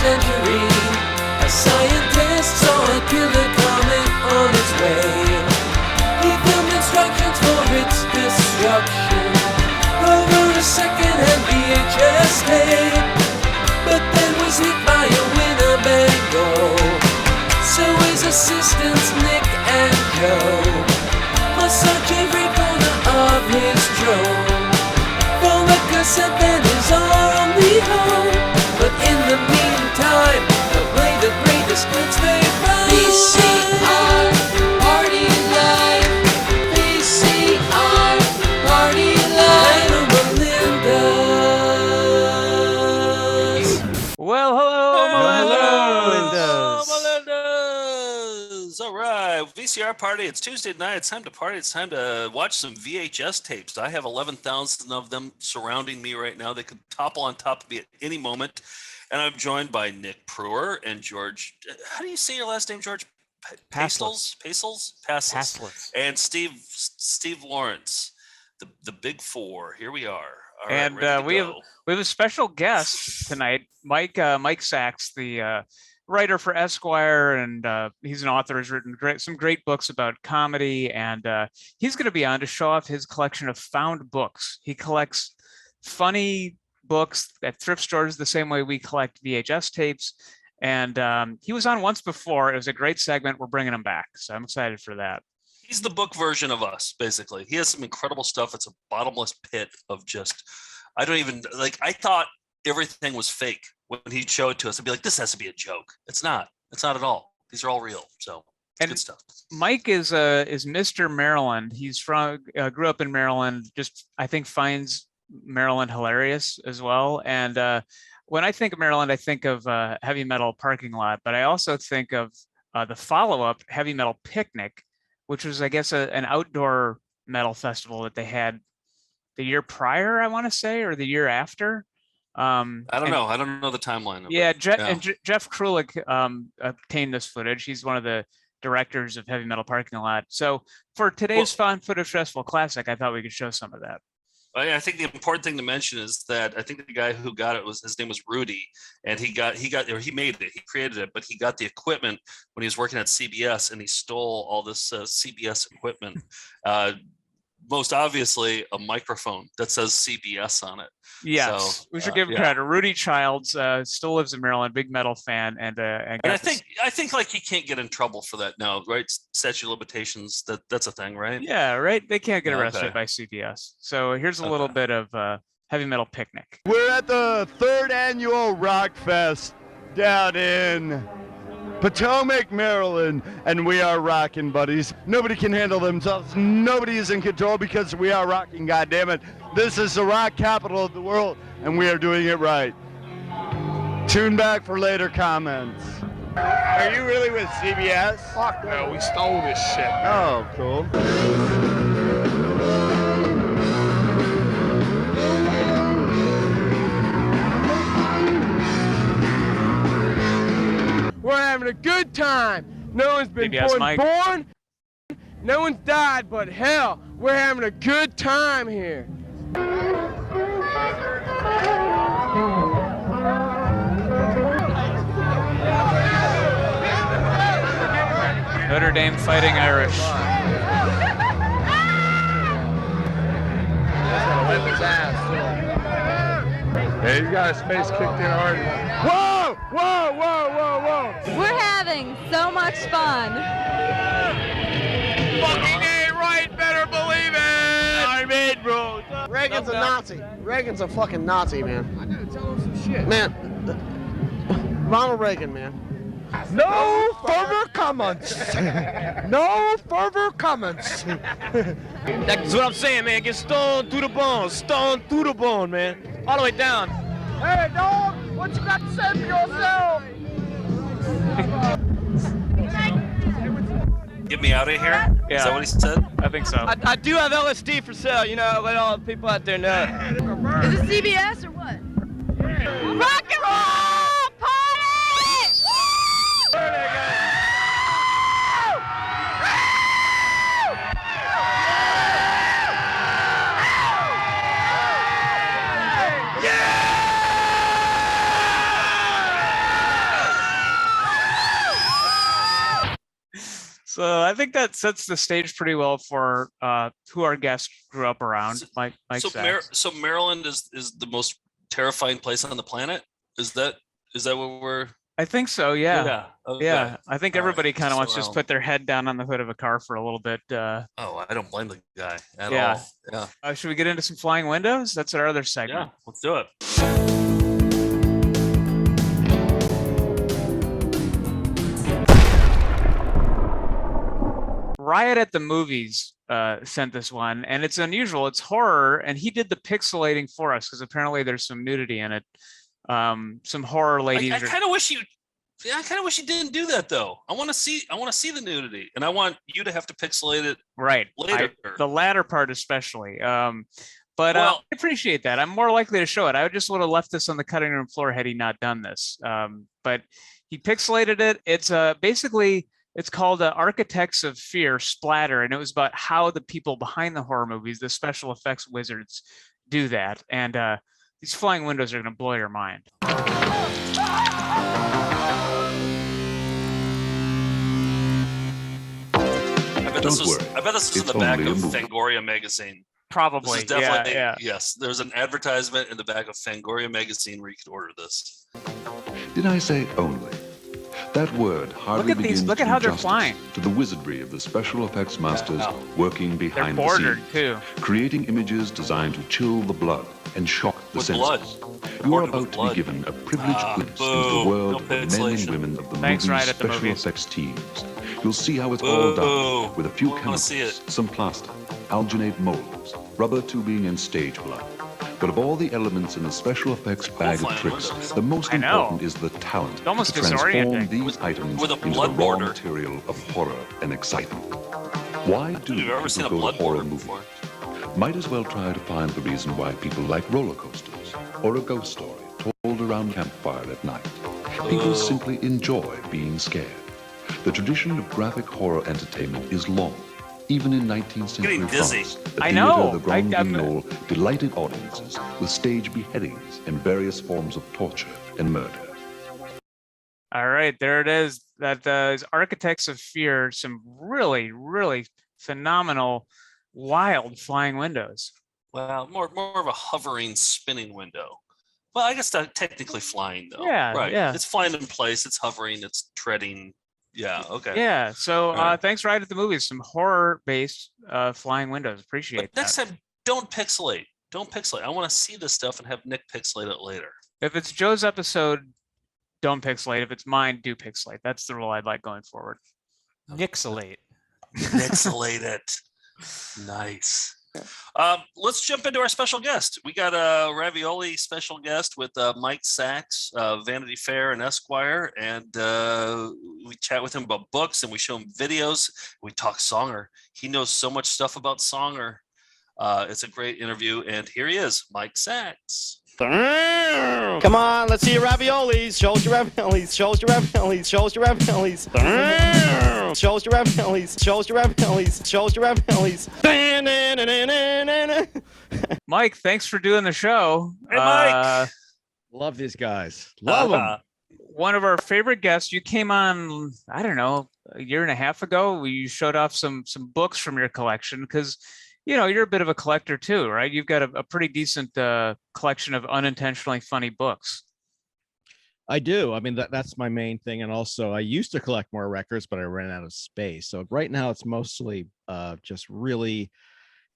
century. A scientist saw a killer comet on its way. He filmed instructions for its destruction over a second-hand VHS tape, but then was hit by a Winnebago. So his assistants Nick and Joe must search every corner of his drone for a cassette that is our only hope. But in the meantime, they'll play the greatest hits they found. VCR, party life. VCR, party life. Melinda's. Well, hello, Melinda's. Melinda's. All right, VCR party. It's Tuesday night. It's time to party. It's time to watch some VHS tapes. I have 11,000 of them surrounding me right now. They could topple on top of me at any moment. And I'm joined by Nick Pruer and George. How do you say your last name, George? Pastels? Passless. And Steve Lawrence, the big four. Here we are. All And right, we have a special guest tonight, Mike Sachs, the writer for Esquire, and he's an author. Has written some great books about comedy, and he's going to be on to show off his collection of found books. He collects funny books at thrift stores the same way we collect VHS tapes. And he was on once before. It was a great segment. We're bringing him back, so I'm excited for that. He's the book version of us, basically. He has some incredible stuff. It's a bottomless pit of just, I thought everything was fake when he'd show it to us. I'd be like, this has to be a joke. It's not at all. These are all real. So it's good stuff. Mike is Mr. Maryland. He's grew up in Maryland, just, I think, finds Maryland hilarious as well. And when I think of Maryland, I think of Heavy Metal Parking Lot, but I also think of the follow-up Heavy Metal Picnic, which was, I guess, an outdoor metal festival that they had the year prior, I want to say, or the year after. I don't know. I don't know the timeline of it. Jeff Krulik obtained this footage. He's one of the directors of Heavy Metal Parking Lot. So for today's Found Footage Festival Classic, I thought we could show some of that. I think the important thing to mention is that I think the guy who got it his name was Rudy, and he made it, he created it, but he got the equipment when he was working at CBS, and he stole all this CBS equipment. Most obviously, a microphone that says CBS on it. Yes, so, we should give him credit. Rudy Childs still lives in Maryland, big metal fan, and I think like he can't get in trouble for that now, right? Statute of limitations, that's a thing, right? Yeah, right. They can't get arrested by CBS. So here's a little bit of Heavy Metal Picnic. We're at the 3rd annual Rock Fest down in Potomac, Maryland, and we are rocking, buddies. Nobody can handle themselves. Nobody is in control because we are rocking, goddammit. This is the rock capital of the world, and we are doing it right. Tune back for later comments. Are you really with CBS? Fuck no, we stole this shit. Oh, cool. We're having a good time. No one's been born. No one's died, but hell, we're having a good time here. Notre Dame Fighting Irish. Hey, you got a space kicked in already. Whoa! Whoa! Whoa! Whoa! Whoa! We're having so much fun. Fucking A, right? Better believe it! I made bro. Reagan's a Nazi. Reagan's a fucking Nazi, man. I gotta tell him some shit. Man, Ronald Reagan, man. No further comments. No further comments. That's what I'm saying, man. Get stoned through the bone. Stoned through the bone, man. All the way down. Hey, dog, what you got to say for yourself? Get me out of here? Yeah. Is that what he said? I think so. I do have LSD for sale, let all the people out there know. Is it CBS or what? Rock and roll party! So I think that sets the stage pretty well for who our guest grew up around. Mike Sachs. So Maryland is the most terrifying place on the planet. Is that what we're? I think so. Yeah. Yeah. Okay. Yeah. I think everybody kind of wants to just around. put their head down on the hood of a car for a little bit. Oh, I don't blame the guy at Yeah. all. Yeah. Should we get into some flying windows? That's our other segment. Yeah. Let's do it. Riot at the Movies sent this one, and it's unusual. It's horror, and he did the pixelating for us because apparently there's some nudity in it. Some horror ladies. I kind of wish you. Yeah, I kind of wish you didn't do that though. I want to see the nudity, and I want you to have to pixelate it right later. The latter part especially. But I appreciate that. I'm more likely to show it. I just would have left this on the cutting room floor had he not done this. But he pixelated it. It's basically. It's called Architects of Fear, Splatter, and it was about how the people behind the horror movies, the special effects wizards, do that. And these flying windows are going to blow your mind. I bet this was in the back of Fangoria magazine. Probably. This is definitely, yeah. Yes, there's an advertisement in the back of Fangoria magazine where you could order this. Did I say only? That word hardly begins look to at how do they're justice flying. to the wizardry of the special effects masters working behind They're bordered the scenes, too. creating images designed to chill the blood and shock the With senses. blood. You are Bordered about with to blood. be given a privileged glimpse into boo. the world No of the men and pixelation. women of the Thanks, movie's Riot at the special Movies. effects teams. You'll see how it's all Boo. done with a few Wanna chemicals, see it. some plaster, alginate molds, rubber tubing, and stage blood. But of all the elements in the special effects bag of flying tricks, windows. the most I know. important is the talent It's almost to transform disorienting. these items with a into the blood raw border. material of horror and excitement. Why do Have you ever seen a people go blood to horror border movies? before? Might as well try to find the reason why people like roller coasters or a ghost story told around a campfire at night. People simply enjoy being scared. The tradition of graphic horror entertainment is long. Even in 19th century Getting dizzy. France, the I theater know. the Grand I'm- Guignol delighted audiences with stage beheadings and various forms of torture and murder. All right, there it is. That is Architects of Fear. Some really, really phenomenal, wild flying windows. Well, more of a hovering, spinning window. Well, I guess technically flying though. Yeah, Right. yeah. It's flying in place. It's hovering. It's treading. Yeah. Okay. Yeah. So Right. thanks, Riot at the Movies. Some horror-based flying windows. Appreciate But next that. time, don't pixelate. Don't pixelate. I want to see this stuff and have Nick pixelate it later. If it's Joe's episode, don't pixelate. If it's mine, do pixelate. That's the rule I'd like going forward. Nixolate. Pixelate it. Nice. Let's jump into our special guest. We got a ravioli special guest with Mike Sachs, Vanity Fair and Esquire, and we chat with him about books and we show him videos. We talk Songer. He knows so much stuff about Songer. It's a great interview, and here he is, Mike Sachs. Come on, let's see your raviolis. Show us your raviolis. Show us your raviolis. Show us your raviolis. Show us your raviolis. Show us your raviolis. Show us your raviolis. Mike, thanks for doing the show. Hey, Mike. Love these guys. Love them. One of our favorite guests. You came on, I don't know, a year and a half ago. You showed off some books from your collection because, you know, you're a bit of a collector too, right? You've got a pretty decent collection of unintentionally funny books. I do. I mean, that's my main thing. And also, I used to collect more records, but I ran out of space. So right now, it's mostly just really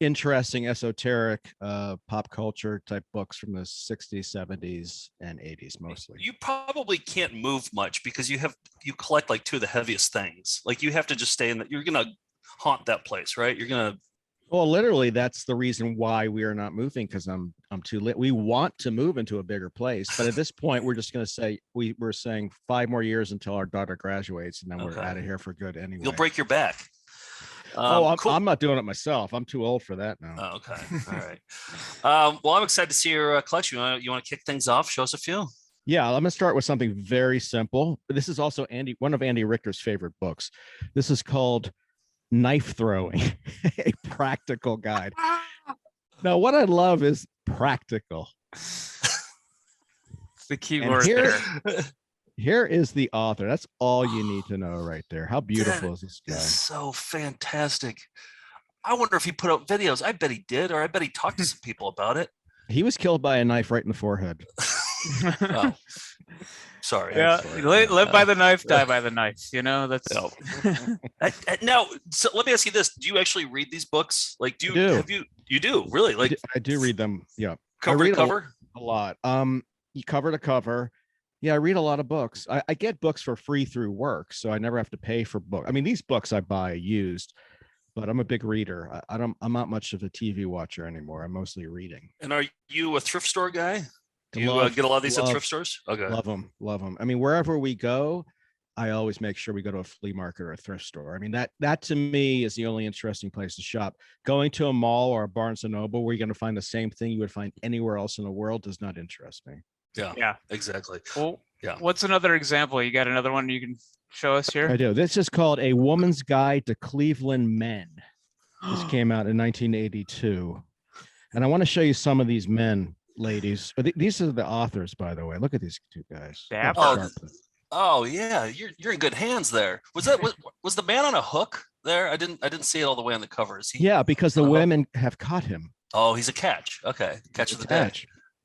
interesting, esoteric, pop culture type books from the 60s, 70s, and 80s mostly. You probably can't move much because you collect like two of the heaviest things. Like you have to just stay in that. You're gonna haunt that place, right? You're gonna. Well, literally, that's the reason why we are not moving, because I'm too lit. We want to move into a bigger place, but at this point, we're just going to say we're saying 5 more years until our daughter graduates, and then we're out of here for good anyway. You'll break your back. Cool. I'm not doing it myself. I'm too old for that now. Oh, okay. All right. Well, I'm excited to see your collection. You want to kick things off? Show us a few. Yeah, I'm going to start with something very simple. This is also one of Andy Richter's favorite books. This is called Knife Throwing, a practical guide. Now, what I love is practical. It's the key word there. Here is the author. That's all you need to know right there. How beautiful is this guy? It's so fantastic. I wonder if he put out videos. I bet he did, or I bet he talked to some people about it. He was killed by a knife right in the forehead. Oh. Sorry. Yeah, live by the knife, die by the knife. You know, that's now. So let me ask you this: do you actually read these books? Like, do you? Have you? You do really? Like, I do read them. Yeah, cover to cover. A lot. You cover to cover. Yeah, I read a lot of books. I get books for free through work, so I never have to pay for books. I mean, these books I buy used, but I'm a big reader. I'm not much of a TV watcher anymore. I'm mostly reading. And are you a thrift store guy? Do you get a lot of these at thrift stores? Okay. Love them. I mean, wherever we go, I always make sure we go to a flea market or a thrift store. I mean, that to me is the only interesting place to shop. Going to a mall or a Barnes and Noble where you're going to find the same thing you would find anywhere else in the world does not interest me. Yeah, exactly. Well, yeah. What's another example? You got another one you can show us here? I do. This is called A Woman's Guide to Cleveland Men. This came out in 1982. And I want to show you some of these men, ladies. These are the authors, by the way. Look at these two guys. Oh yeah, you're in good hands there. Was the man on a hook there? I didn't see it all the way on the cover. Is he? Yeah, because the women have caught him. Oh, he's a catch. Okay, catch of the day.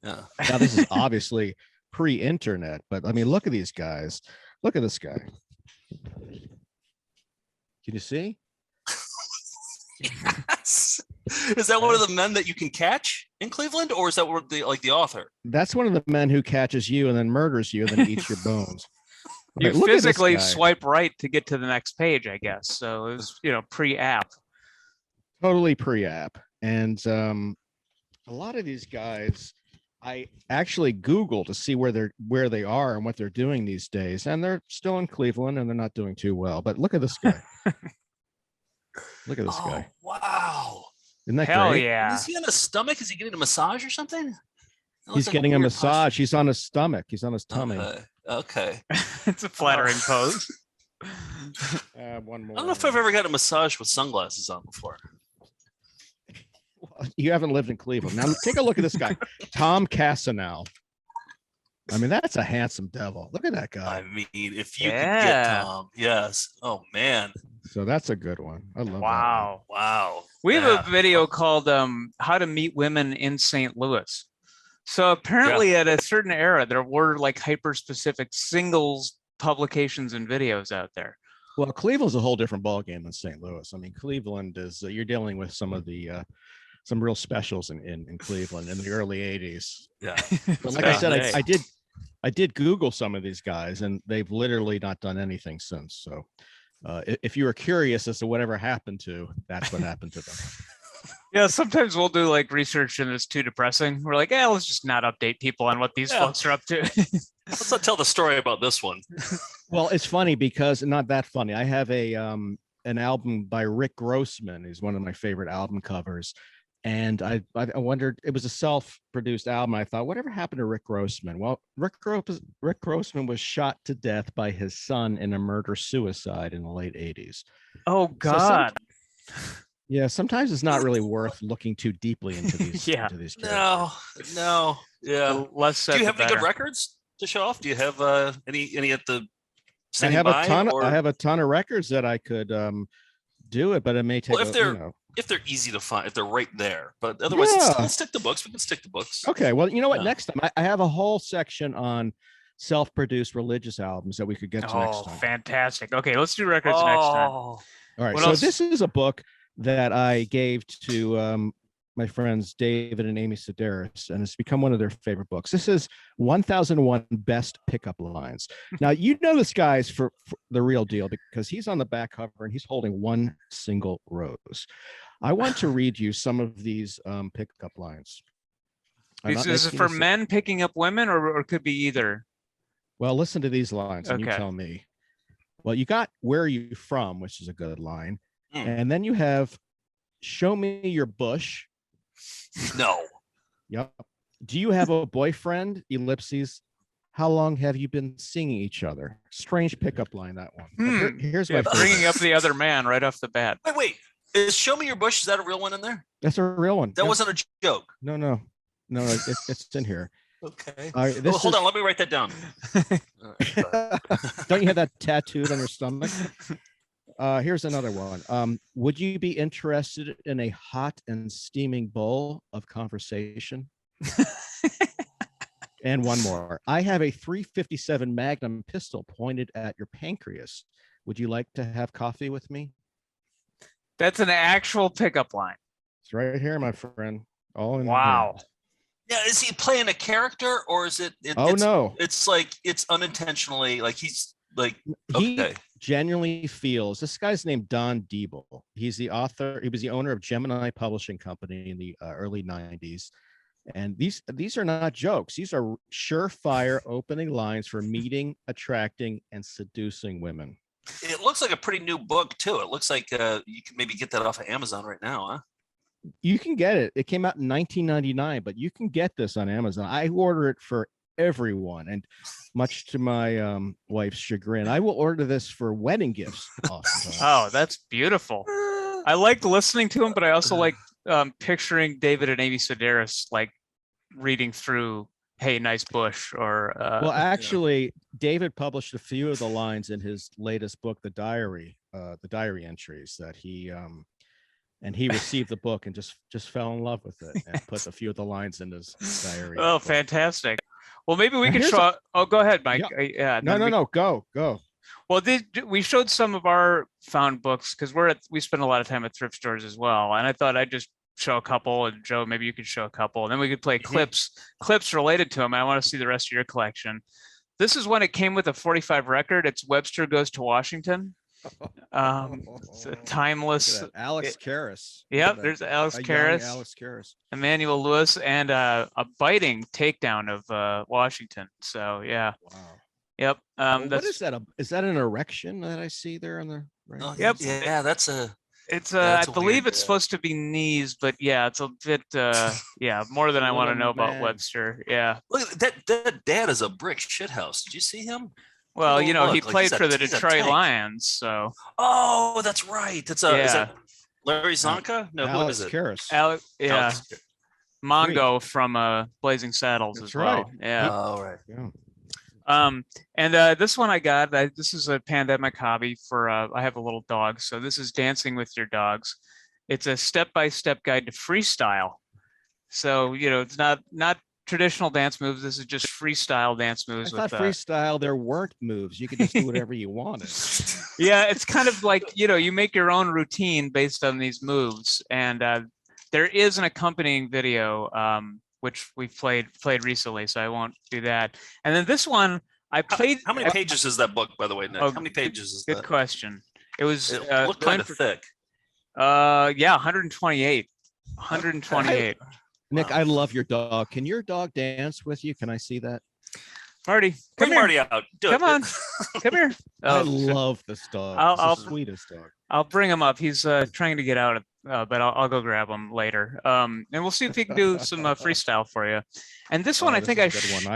Yeah. Now this is obviously pre-internet, but I mean, look at these guys. Look at this guy. Can you see? Yes. Is that one of the men that you can catch in Cleveland, or is that the author? That's one of the men who catches you and then murders you and then eats your bones. You physically swipe right to get to the next page, I guess. So it was, pre-app. Totally pre-app. And a lot of these guys, I actually Googled to see where they are and what they're doing these days, and they're still in Cleveland and they're not doing too well. But look at this guy. Look at this guy. Wow. Isn't that Hell great? yeah. Is he on his stomach? Is he getting a massage or something? He's getting a massage. He's on his stomach. He's on his tummy. Okay. It's a flattering pose. One more. I don't know if I've ever got a massage with sunglasses on before. You haven't lived in Cleveland. Now take a look at this guy, Tom Casanel. I mean, that's a handsome devil. Look at that guy. I mean, if you could get Tom, yes. Oh man. So that's a good one. I love that. Wow. We have a video called How to Meet Women in St. Louis. So apparently at a certain era, there were like hyper-specific singles publications and videos out there. Well, Cleveland's a whole different ballgame than St. Louis. I mean, Cleveland is, you're dealing with some of the, some real specials in Cleveland in the early 80s. Yeah. But like I said, I did Google some of these guys and they've literally not done anything since. So if you were curious as to whatever happened to, that's what happened to them. Yeah, sometimes we'll do like research and it's too depressing. We're like, let's just not update people on what these folks are up to. Let's not tell the story about this one. Well, it's funny because not that funny. I have an album by Rick Grossman. He's one of my favorite album covers. And I wondered, it was a self-produced album. I thought, whatever happened to Rick Grossman? Well, Rick Grossman was shot to death by his son in a murder-suicide in the late 80s. Oh, God. Yeah, sometimes it's not really worth looking too deeply into these. Into these characters. No. Yeah. The less said, do you have the any better. good records to show off? Do you have any at the? I have a ton of records that I could do it, but it may take. Well, if they're easy to find, if they're right there, but otherwise, let's stick to books. We can stick to books. Okay. Well, you know what? Next time I have a whole section on self-produced religious albums that we could get to next time. Fantastic. Okay, let's do records next time. All right. So this is a book that I gave to my friends David and Amy Sedaris, and it's become one of their favorite books. This is 1001 Best Pickup Lines. Now, you know this guy's for the real deal because he's on the back cover and he's holding one single rose. I want to read you some of these pickup lines. Is it for men picking up women or could be either? Well, listen to these lines and you tell me. Well, you got Where Are You From, which is a good line. And then you have Show Me Your Bush. No. Yep. Do you have a boyfriend? Ellipses. How long have you been seeing each other? Strange pickup line, that one. Here's my bringing up the other man right off the bat. Wait. Is Show Me Your Bush? Is that a real one in there? That's a real one. That wasn't a joke. No. It's in here. Okay. Hold on. Let me write that down. Don't you have that tattooed on your stomach? Here's another one. Would you be interested in a hot and steaming bowl of conversation? And one more. I have a .357 Magnum pistol pointed at your pancreas. Would you like to have coffee with me? That's an actual pickup line. It's right here, my friend. All in. Wow. Here. Yeah, is he playing a character, or is it? No. It's like it's unintentionally. Like he's like he genuinely feels. This guy's named Don Diebel. He's the author. He was the owner of Gemini Publishing Company in the early '90s. And these are not jokes. These are surefire opening lines for meeting, attracting, and seducing women. It looks like a pretty new book too. It looks like you can maybe get that off of Amazon right now, huh? You can get it. It came out in 1999, but you can get this on Amazon. I order it for everyone, and much to my wife's chagrin, I will order this for wedding gifts. Oh, that's beautiful. I like listening to him, but I also like picturing David and Amy Sedaris like reading through "Hey, nice bush" or well, actually, David published a few of the lines in his latest book, the diary entries that he and he received the book and just fell in love with it and put a few of the lines in his diary. Oh, fantastic. Well, maybe we can show. Go ahead, Mike. Yeah. No. Go. Well, we showed some of our found books because we spend a lot of time at thrift stores as well, and I thought I'd just show a couple, and Joe, maybe you could show a couple, and then we could play clips related to them. I want to see the rest of your collection. This is when it came with a 45 record. It's Webster Goes to Washington. It's a timeless. Alex Karras. Yep, there's Alex Karras. Emmanuel Lewis, and a biting takedown of Washington. So yeah. Wow. Yep. What is that? Is that an erection that I see there on the right? Oh, yep. Yeah, that's a. It's I believe it's supposed to be knees, but yeah, it's a bit more than I want to know about Webster. Yeah. Look, that dad is a brick shithouse. Did you see him? Well, he played for the Detroit Lions, so. Oh, that's right. Is that Larry Zonka? No, who is it? Karras. Alex Mongo from Blazing Saddles as well. Right. Yeah. Oh, right. Yeah. And this one I got. This is a pandemic hobby for. I have a little dog, so this is Dancing with Your Dogs. It's a step-by-step guide to freestyle. So it's not traditional dance moves. This is just freestyle dance moves. I thought freestyle there weren't moves. You could just do whatever you wanted. Yeah, it's kind of like you make your own routine based on these moves, and there is an accompanying video. Which we've played recently, so I won't do that. And then this one I played. How many pages is that book, by the way, Nick? How many pages is that? Good question. It looked kind of thick. 128. 128. Nick, I love your dog. Can your dog dance with you? Can I see that? Marty, bring Marty out. Come on, come here. I love this dog. It's the sweetest dog. I'll bring him up. He's trying to get out, but I'll go grab him later. And we'll see if he can do some freestyle for you. And this one, I think I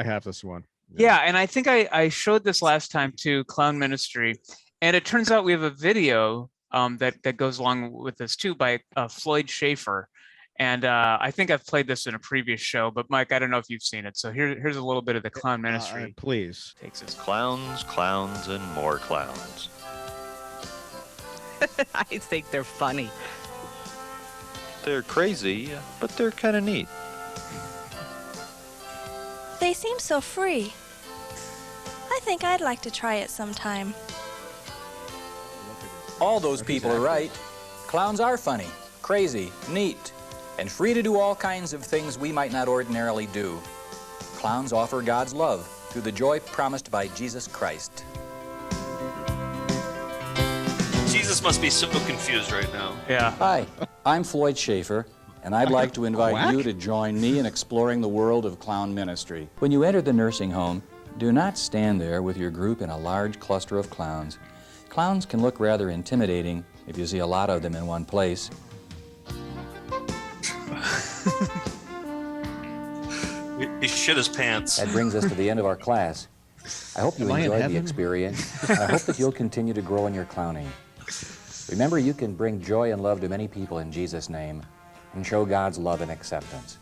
have this one. Yeah, and I think I showed this last time to Clown Ministry, and it turns out we have a video that goes along with this too by Floyd Schaefer. And I think I've played this in a previous show, but Mike, I don't know if you've seen it. So here's a little bit of the Clown Ministry. Please. Takes us. Clowns, clowns, and more clowns. I think they're funny. They're crazy, but they're kind of neat. They seem so free. I think I'd like to try it sometime. All those people are right. Clowns are funny, crazy, neat, and free to do all kinds of things we might not ordinarily do. Clowns offer God's love through the joy promised by Jesus Christ. Jesus must be so confused right now. Yeah. Hi, I'm Floyd Schaefer, and I'd like to invite you to join me in exploring the world of clown ministry. When you enter the nursing home, do not stand there with your group in a large cluster of clowns. Clowns can look rather intimidating if you see a lot of them in one place. He shit his pants. That brings us to the end of our class. I hope you enjoyed the experience. I hope that you'll continue to grow in your clowning. Remember, you can bring joy and love to many people in Jesus' name and show God's love and acceptance.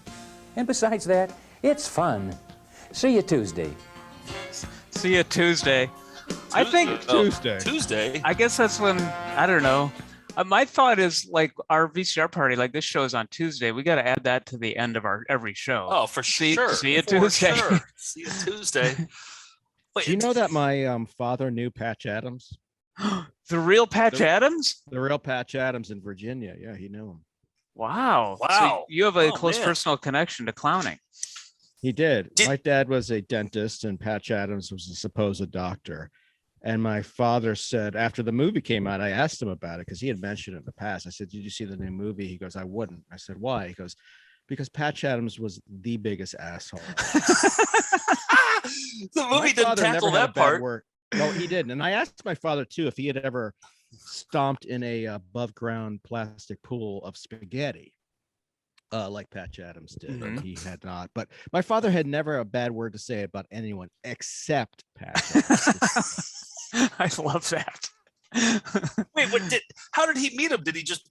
And besides that, it's fun. See you Tuesday. See you Tuesday. I think Tuesday. I guess that's when, I don't know. My thought is like our VCR party, like this show is on Tuesday. We got to add that to the end of our every show. Oh, for sure. See you Tuesday. Sure. See you Tuesday. Wait, Do you know that my father knew Patch Adams? The real Patch Adams? The real Patch Adams in Virginia. Yeah, he knew him. Wow. So you have a close personal connection to clowning. He did. My dad was a dentist and Patch Adams was a supposed doctor. And my father said, after the movie came out, I asked him about it because he had mentioned it in the past. I said, did you see the new movie? He goes, I wouldn't. I said, why? He goes, because Patch Adams was the biggest asshole. The movie didn't tackle that part. No, he didn't. And I asked my father, too, if he had ever stomped in a above ground plastic pool of spaghetti. Like Patch Adams did. And he had not. But my father had never a bad word to say about anyone except Patch Adams. I love that. Wait, how did he meet him?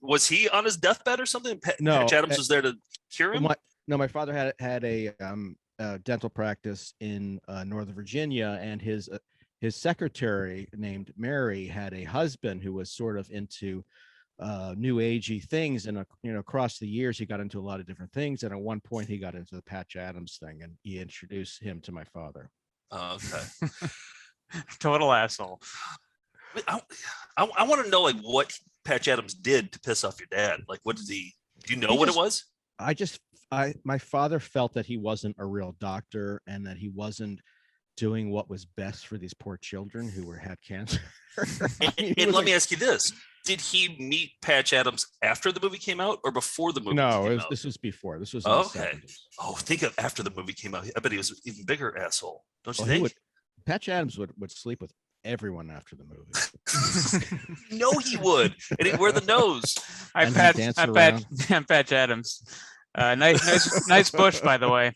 Was he on his deathbed or something? No, Patch Adams was there to cure him? My father had a dental practice in Northern Virginia, and his secretary named Mary had a husband who was sort of into new agey things, and across the years he got into a lot of different things, and at one point he got into the Patch Adams thing, and he introduced him to my father. Oh, okay. Total asshole. I want to know like what Patch Adams did to piss off your dad. Like, what did he? Do you know what it was? My father felt that he wasn't a real doctor and that he wasn't doing what was best for these poor children who had cancer. And let me ask you this: did he meet Patch Adams after the movie came out or before the movie? No, this was before. This was in okay. the 70s. Oh, think of after the movie came out. I bet he was an even bigger asshole. Don't you think? Patch Adams would sleep with everyone after the movie. No, he would, and he'd wear the nose. I'm Patch Adams. Nice bush, by the way.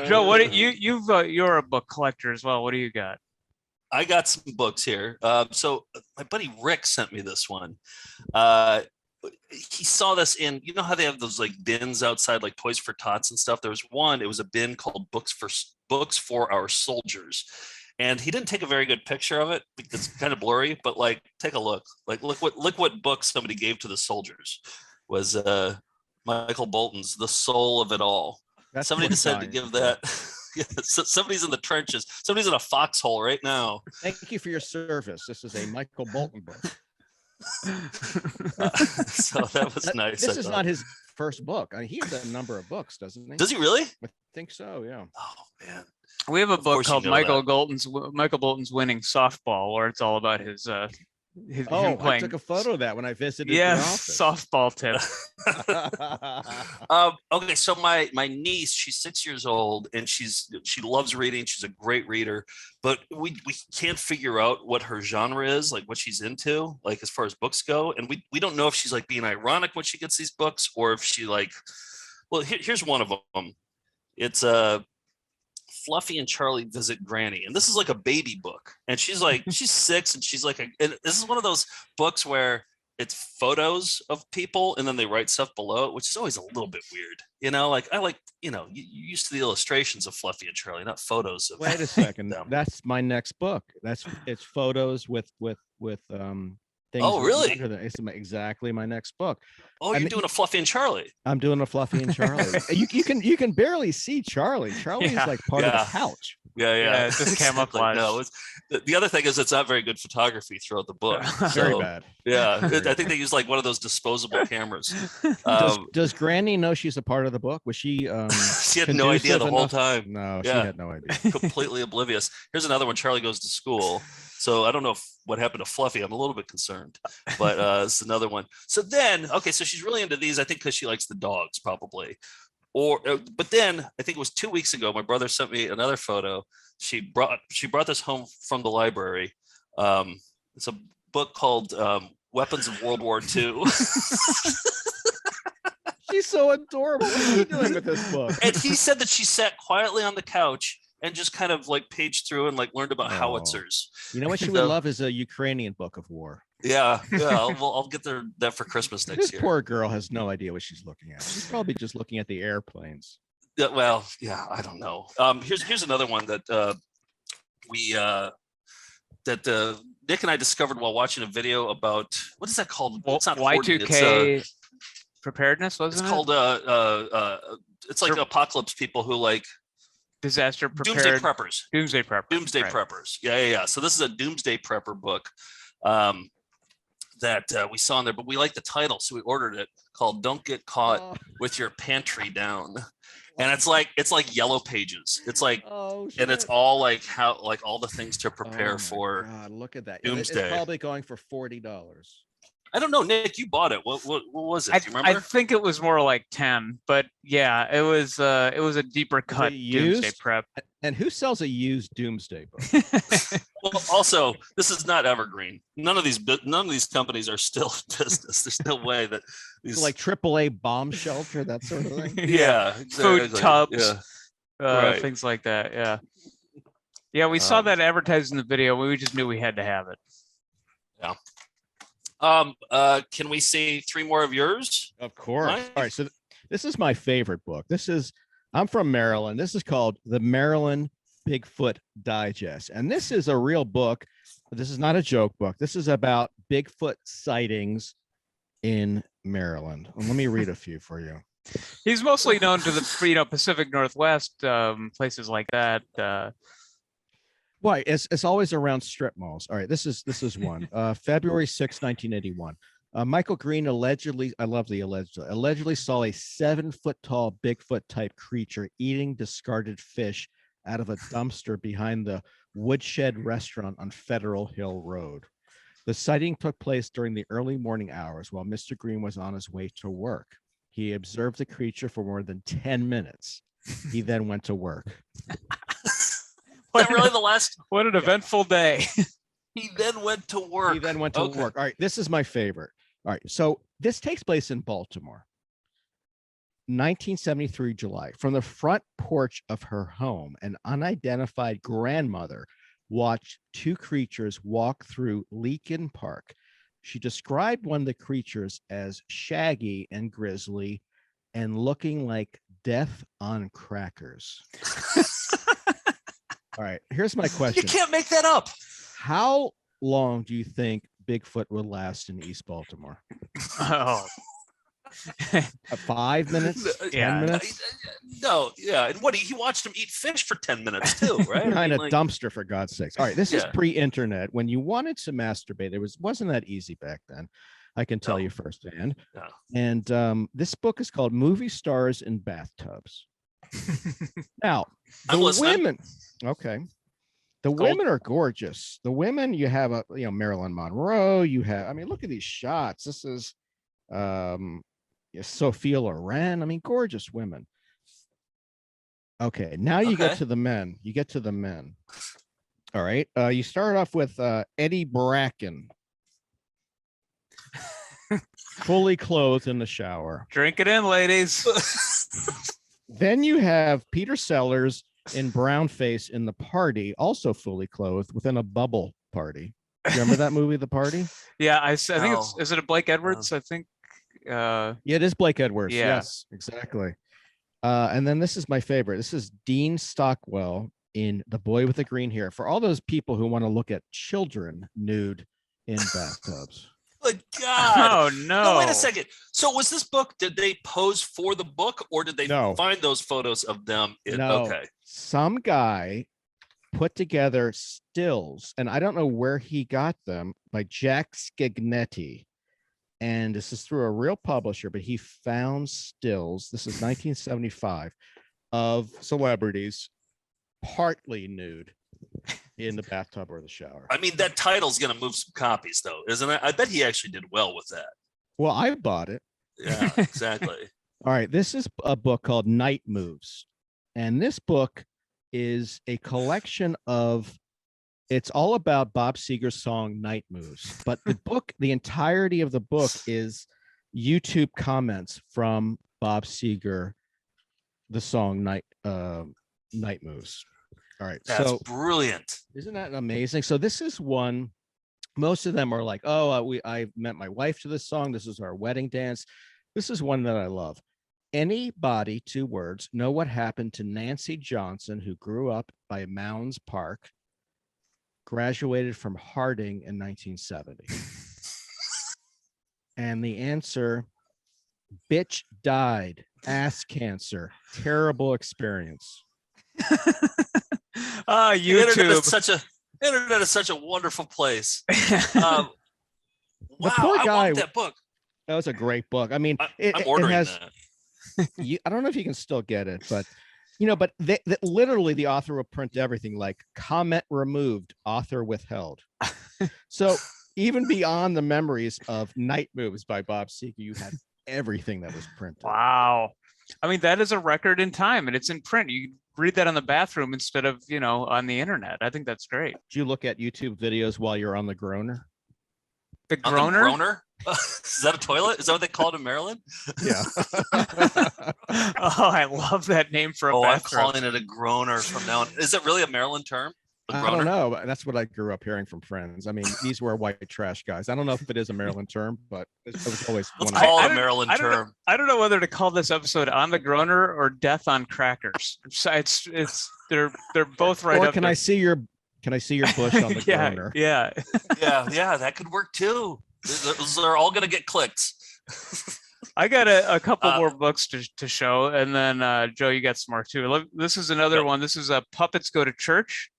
Joe, what you're a book collector as well. What do you got? I got some books here. So my buddy Rick sent me this one. He saw this in, you know how they have those like bins outside, like Toys for Tots and stuff. There was one. It was a bin called Books for Our Soldiers, and he didn't take a very good picture of it because it's kind of blurry. But like, take a look. Like, look what book somebody gave to the soldiers. Was Michael Bolton's The Soul of It All. Somebody decided to give that. Yeah, so somebody's in the trenches. Somebody's in a foxhole right now. Thank you for your service. This is a Michael Bolton book. So that was nice. This is not his first book. I mean, he has a number of books, doesn't he? Does he really? I think so. Yeah. Oh man. We have a book called Michael Bolton's Winning Softball, where it's all about his him playing. I took a photo of that when I visited. Yeah, the office. Softball tip. Okay, so my niece, she's 6 years old, and she loves reading. She's a great reader, but we can't figure out what her genre is, like what she's into, like as far as books go, and we don't know if she's like being ironic when she gets these books, or if she like. Well, here's one of them. It's Fluffy and Charlie Visit Granny, and this is like a baby book, and she's 6, and she's like and this is one of those books where it's photos of people and then they write stuff below it, which is always a little bit weird, like I like, you're used to the illustrations of Fluffy and Charlie, not photos of. Wait a second. them. That's my next book. It's photos with things. Oh, really? It's exactly my next book. Oh, you're doing a Fluffy and Charlie. I'm doing a Fluffy and Charlie. you can barely see Charlie. Charlie's like part of the couch. Yeah. It's just camouflage. No, the other thing is it's not very good photography throughout the book. Very bad. Yeah, I think they use like one of those disposable cameras. Does Granny know she's a part of the book? Was she? She had no idea the whole time. No, she had no idea. Completely oblivious. Here's another one. Charlie goes to school. So I don't know what happened to Fluffy. I'm a little bit concerned, but it's another one. So then, okay, so she's really into these, I think, because she likes the dogs, probably. But then I think it was 2 weeks ago, my brother sent me another photo. She brought this home from the library. It's a book called Weapons of World War II. She's so adorable. What are you doing with this book? And he said that she sat quietly on the couch and just kind of like paged through and like learned about howitzers. You know what she would love is a Ukrainian book of war. Yeah. I'll get that for Christmas next This year. poor girl has no idea what she's looking at. She's probably just looking at the airplanes. Well, yeah, I don't know. Here's another one that Nick and I discovered while watching a video about, what is that called? It's not Y2K preparedness, wasn't it? It's called it's like apocalypse people who like disaster prepared. Doomsday preppers. Doomsday preppers. Doomsday right. preppers. Yeah. So this is a doomsday prepper book that we saw in there, but we like the title, so we ordered it, called "Don't Get Caught with Your Pantry Down." And it's like yellow pages. It's like, and it's all like all the things to prepare for. God, look at that. Doomsday. It's probably going for $40. I don't know, Nick. You bought it. What was it? Do you remember? I think it was more like 10, but yeah, it was a deeper cut Doomsday prep. And who sells a used Doomsday book? Well, also, this is not evergreen. None of these companies are still in business. There's no way that these like AAA bomb shelter, that sort of thing. Yeah, exactly. Food tubs, Right. things like that. Yeah. We saw that advertised in the video. We just knew we had to have it. Yeah. Can we see 3 more of yours? Of course. Right. All right. So this is my favorite book. I'm from Maryland. This is called The Maryland Bigfoot Digest. And this is a real book. This is not a joke book. This is about Bigfoot sightings in Maryland. And let me read a few for you. He's mostly known to the Pacific Northwest, places like that. Why? It's always around strip malls. All right, this is one. February 6, 1981. Michael Green allegedly saw a 7-foot tall Bigfoot type creature eating discarded fish out of a dumpster behind the Woodshed restaurant on Federal Hill Road. The sighting took place during the early morning hours while Mr. Green was on his way to work. He observed the creature for more than 10 minutes. He then went to work. Is that really the last? What an eventful day. He then went to work. All right, this is my favorite. All right, so this takes place in Baltimore. 1973 July. From the front porch of her home, an unidentified grandmother watched 2 creatures walk through Leakin Park. She described one of the creatures as shaggy and grisly and looking like death on crackers. All right, here's my question. You can't make that up. How long do you think Bigfoot will last in East Baltimore? 5 minutes? 10 minutes? No, yeah. And what, he watched him eat fish for 10 minutes too, right? Behind a dumpster, for God's sakes. All right, this is pre-internet. When you wanted to masturbate, wasn't that easy back then. I can tell you firsthand. No. And this book is called Movie Stars in Bathtubs. Now, I'm listening. women, okay. The women are gorgeous. The women, you have Marilyn Monroe. Look at these shots. This is Sophia Loren. Gorgeous women. Okay, now you get to the men. All right. You start off with Eddie Bracken. Fully clothed in the shower. Drink it in, ladies. Then you have Peter Sellers in brown face in The Party, also fully clothed within a bubble party. Remember that movie, The Party? Yeah, I think is it a Blake Edwards? I think. Yeah, it is Blake Edwards. Yeah. Yes, exactly. And then this is my favorite. This is Dean Stockwell in The Boy with the Green Hair. For all those people who want to look at children nude in bathtubs. Good God. Oh, no. Wait a second. So was this book, did they pose for the book or did they find those photos of them? Okay. Some guy put together stills, and I don't know where he got them, by Jack Scagnetti. And this is through a real publisher, but he found stills. This is 1975 of celebrities partly nude in the bathtub or the shower. That title's going to move some copies, though, isn't it? I bet he actually did well with that. Well, I bought it. Yeah, exactly. All right. This is a book called Night Moves. And this book is a collection of, it's all about Bob Seger's song Night Moves. But the entirety of the book is YouTube comments from Bob Seger, the song Night Moves. All right. That's so brilliant. Isn't that amazing? So this is one, most of them are like, oh, I met my wife to this song. This is our wedding dance. This is one that I love. Anybody, 2 words, know what happened to Nancy Johnson, who grew up by Mounds Park, graduated from Harding in 1970? And the answer, bitch died, ass cancer, terrible experience. YouTube. Internet is such a wonderful wow, poor I guy, want that book. That was a great book. I mean, I'm ordering has, that. I don't know if you can still get it, but but literally the author will print everything like comment removed, author withheld. So even beyond the memories of Night Moves by Bob Seger, you had everything that was printed. Wow. I mean, that is a record in time, and it's in print. You read that in the bathroom instead of, on the internet. I think that's great. Do you look at YouTube videos while you're on the groaner? The groaner? On the groaner? Is that a toilet? Is that what they call it in Maryland? Yeah. Oh, I love that name for a bathroom. I'm calling it a groaner from now on. Is it really a Maryland term? I don't know. That's what I grew up hearing from friends. I mean, these were white trash guys. I don't know if it is a Maryland term, but it was always Let's call it a Maryland term. I don't know whether to call this episode "On the Groaner" or "Death on Crackers." They're both right. Or can I see your bush on the groaner? Yeah. Yeah, that could work too. Those are all going to get clicks. I got a couple more books to show, and then Joe, you got some more too. This is another one. This is Puppets Go to Church.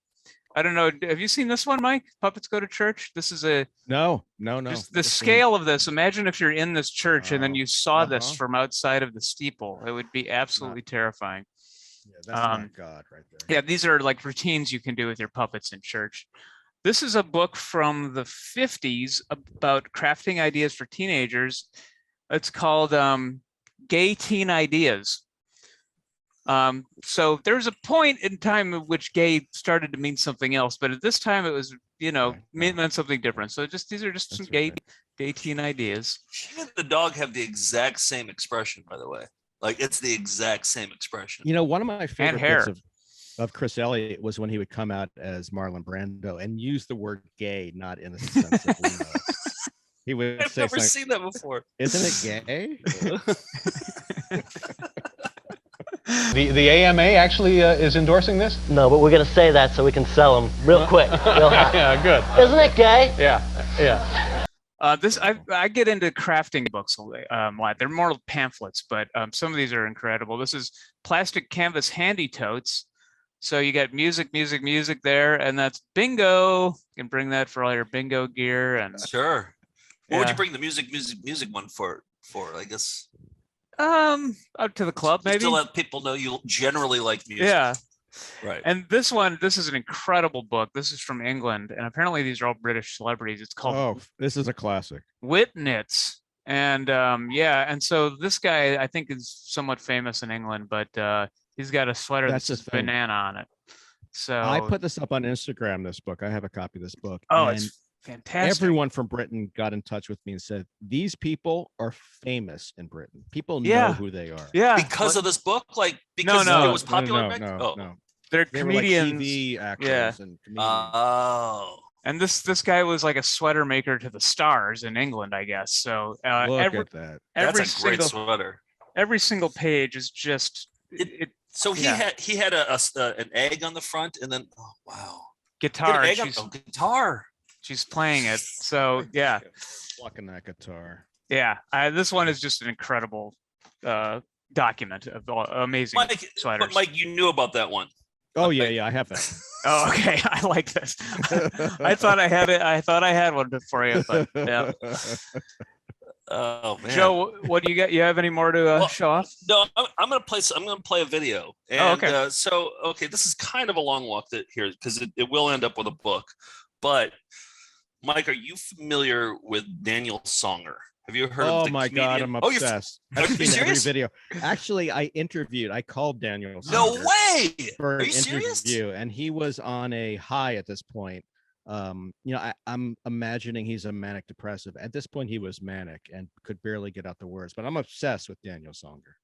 I don't know. Have you seen this one, Mike? Puppets Go to Church. This is no. Just the scale of this. Imagine if you're in this church and then you saw this from outside of the steeple. It would be absolutely terrifying. Yeah, that's not God right there. Yeah, these are like routines you can do with your puppets in church. This is a book from the 50s about crafting ideas for teenagers. It's called Gay Teen Ideas. So there's a point in time at which gay started to mean something else, but at this time it was, meant something different. So these are just some gay teen ideas. She and the dog have the exact same expression, by the way. Like it's the exact same expression. One of my favorite bits of Chris Elliott was when he would come out as Marlon Brando and use the word gay, not in a sense of he would I've never seen that before. Isn't it gay? The AMA actually is endorsing this? No, but we're going to say that so we can sell them real quick. Real hot. Yeah, good. Isn't it gay? Yeah. I get into crafting books a lot. They're more pamphlets, but some of these are incredible. This is plastic canvas handy totes. So you got music there, and that's bingo. You can bring that for all your bingo gear. And sure. What would you bring the music one for? I guess. Out to the club, maybe. Just to let people know you generally like music. Yeah. Right. And this is an incredible book. This is from England, and apparently these are all British celebrities. It's called this is a classic. Witnits. And and so this guy I think is somewhat famous in England, but he's got a sweater that's just banana on it. So I put this up on Instagram, this book. I have a copy of this book. Oh, it's fantastic. Everyone from Britain got in touch with me and said, these people are famous in Britain. People know who they are. Yeah. Because of this book? Like, because it was popular? No. They're comedians. Like TV actors and comedians. Oh. And this guy was like a sweater maker to the stars in England, I guess. So look at that. That's a great sweater. Every single page is just So he had an egg on the front, and then guitar. Guitar. She's playing it. So yeah, plucking that guitar. Yeah, this one is just an incredible document of amazing sweaters. But Mike, you knew about that one. Oh yeah, I have that. Oh, okay. I like this. I thought I had it. I thought I had one for you, but yeah. Oh man, Joe, what do you got? You have any more to show off? No, I'm gonna play a video. And, this is kind of a long walk here because it will end up with a book. But Mike, are you familiar with Daniel Songer? Have you heard of the my comedian? God, I'm obsessed. Are you seen every serious? video. Actually, I called Daniel Songer. No way! For Are an you serious? interview, and he was on a high at this point. I'm imagining he's a manic depressive. At this point, he was manic and could barely get out the words. But I'm obsessed with Daniel Songer.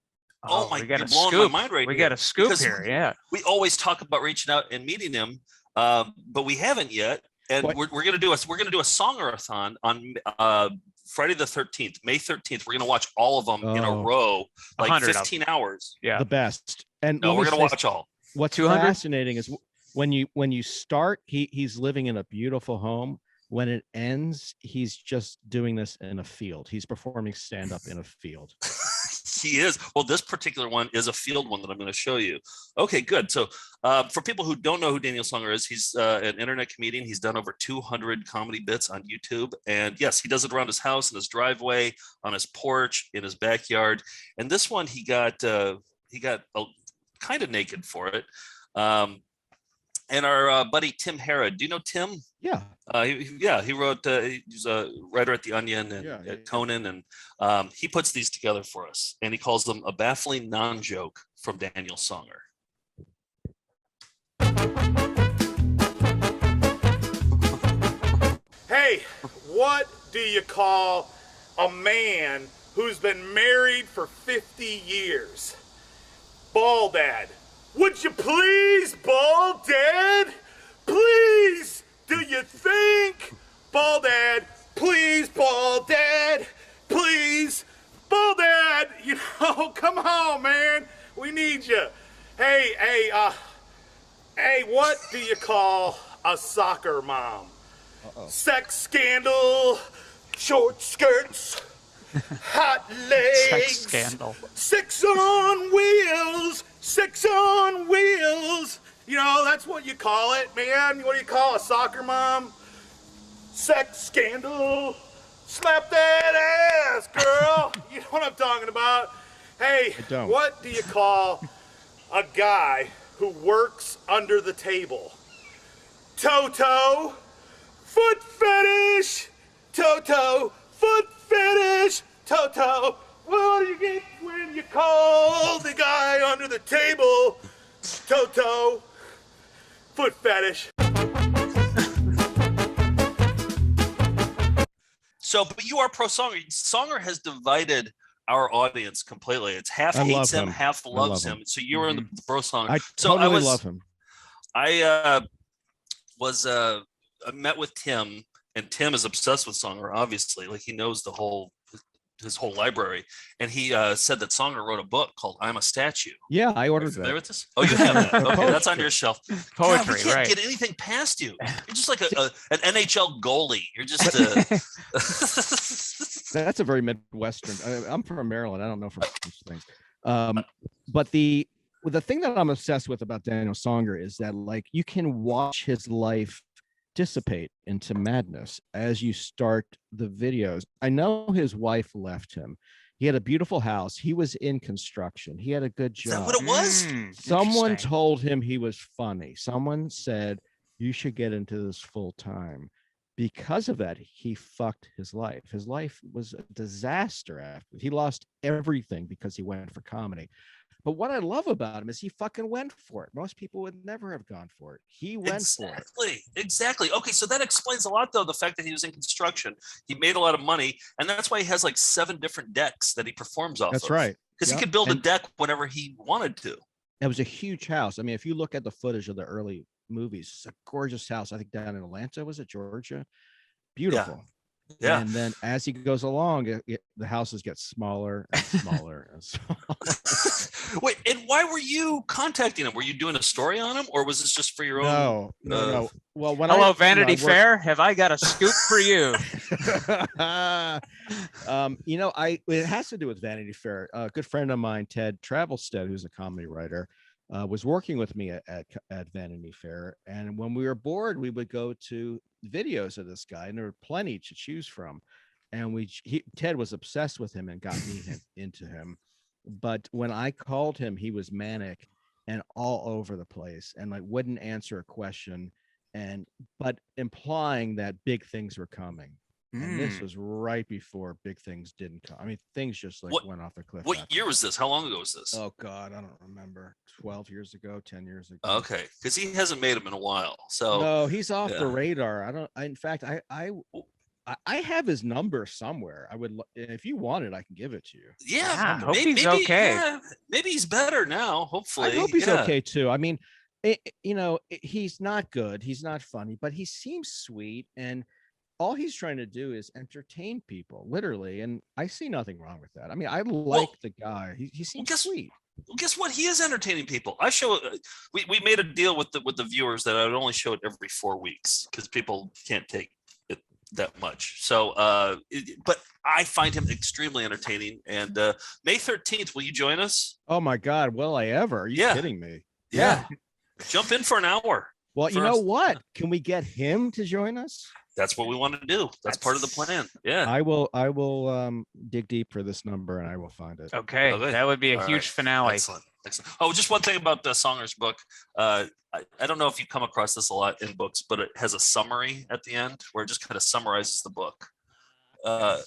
Oh my! We got You're a blowing scoop. my mind right We here. got a scoop Because here. Yeah. We always talk about reaching out and meeting him, but we haven't yet. And we're gonna do a songerathon on Friday the 13th, May 13th. We're gonna watch all of them in a row, like 15 hours. Yeah, the best. And no, we're gonna watch all. What's 200? fascinating is when you start, he's living in a beautiful home. When it ends, he's just doing this in a field. He's performing stand-up in a field. He is. Well, this particular one is a field one that I'm going to show you. Okay, good. So for people who don't know who Daniel Songer is, he's an internet comedian. He's done over 200 comedy bits on YouTube. And yes, he does it around his house, in his driveway, on his porch, in his backyard. And this one, he got kind of naked for it. And our buddy Tim Harrod, do you know Tim? Yeah. He wrote. He's a writer at The Onion and at Conan, and he puts these together for us, and he calls them a baffling non-joke from Daniel Songer. Hey, what do you call a man who's been married for 50 years? Bald dad. Would you please, bald dad? Please, do you think? Bald dad, please, bald dad, please, bald dad, come on, man, we need you. Hey, what do you call a soccer mom? Sex scandal, short skirts, hot legs, Sex scandal. Six on wheels, six on wheels. That's what you call it, man. What do you call a soccer mom? Sex scandal. Slap that ass, girl. You know what I'm talking about. Hey, what do you call a guy who works under the table? Toto. Foot fetish. Toto. Foot fetish. Toto. What do you get when you call the guy under the table? Toto. Foot fetish. So, but you are pro Songer. Songer has divided our audience completely. It's half hates him, half loves him. So you were in the pro Songer. I totally love him. I met with Tim, and Tim is obsessed with Songer. Obviously, like he knows his whole library, and he said that Songer wrote a book called "I'm a Statue." Yeah, I ordered that. With this? Oh, you have that? Okay, that's on your shelf. Poetry, we can't right? get anything past you. You're just like an NHL goalie. You're just. That's a very Midwestern. I'm from Maryland. I don't know from these things. But the thing that I'm obsessed with about Daniel Songer is that like you can watch his life dissipate into madness as you start the videos. I know his wife left him. He had a beautiful house. He was in construction. He had a good job. Is that what it was? Someone told him he was funny. Someone said, you should get into this full time. Because of that, he fucked his life. His life was a disaster after. He lost everything because he went for comedy. But what I love about him is he fucking went for it. Most people would never have gone for it. He went for it. Exactly. Okay, so that explains a lot, though, the fact that he was in construction. He made a lot of money, and that's why he has like 7 different decks that he performs off of. That's right. Because he could build a deck whenever he wanted to. It was a huge house. I mean, if you look at the footage of the early movies, it's a gorgeous house. I think down in Atlanta, was it Georgia? Beautiful. Yeah. And then as he goes along, the houses get smaller and smaller and smaller. Wait, and why were you contacting him? Were you doing a story on him, or was this just for your own? No. Well, hello, Vanity Fair. Have I got a scoop for you? It has to do with Vanity Fair. A good friend of mine, Ted Travelstead, who's a comedy writer, was working with me at Vanity Fair, and when we were bored, we would go to videos of this guy, and there were plenty to choose from. And Ted was obsessed with him and got me into him. But when I called him, he was manic and all over the place, and like wouldn't answer a question, but implying that big things were coming. And this was right before big things didn't come. I mean, things just like went off a cliff. What year was this? How long ago was this? Oh God, I don't remember. 12 years ago, 10 years ago. Okay, because he hasn't made them in a while. So no, he's off the radar. I I have his number somewhere. I would, if you want it, I can give it to you. Yeah, I hope he's okay. Yeah, maybe he's better now. Hopefully, I hope he's okay too. I mean, he's not good. He's not funny, but he seems sweet, and all he's trying to do is entertain people, literally. And I see nothing wrong with that. I mean, I like the guy. He seems sweet. Well, guess what? He is entertaining people. I show. We made a deal with the viewers that I would only show it every 4 weeks because people can't take it that much. So, but I find him extremely entertaining. And May 13th, will you join us? Oh my God, will I ever? Are you kidding me? Yeah. Jump in for an hour. Well, you know what? Can we get him to join us? That's what we want to do. That's part of the plan. Yeah. I will dig deep for this number and I will find it. Okay. That would be a huge finale. Excellent. Oh, just one thing about the Songer's book. I don't know if you come across this a lot in books, but it has a summary at the end where it just kind of summarizes the book.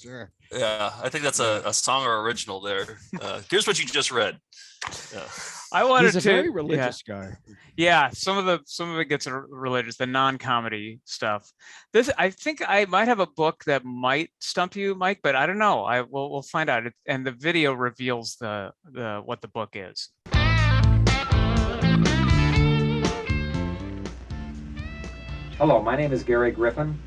Sure. Yeah, I think that's a Songer original there. Here's what you just read. Yeah. I wanted He's a very religious guy. Yeah, some of it gets religious, the non-comedy stuff. I think I might have a book that might stump you, Mike, but I don't know. We'll find out. And the video reveals the what the book is. Hello, my name is Gary Griffin.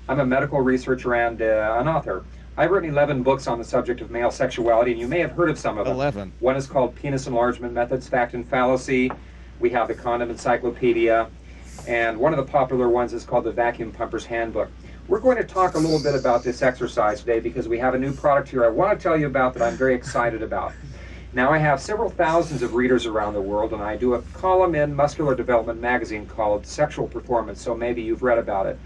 I'm a medical researcher and an author. I've written 11 books on the subject of male sexuality, and you may have heard of some of them. 11. One is called Penis Enlargement Methods, Fact and Fallacy. We have the Condom Encyclopedia, and one of the popular ones is called the Vacuum Pumper's Handbook. We're going to talk a little bit about this exercise today because we have a new product here I want to tell you about that I'm very excited about. Now, I have several thousands of readers around the world, and I do a column in Muscular Development magazine called Sexual Performance, so maybe you've read about it.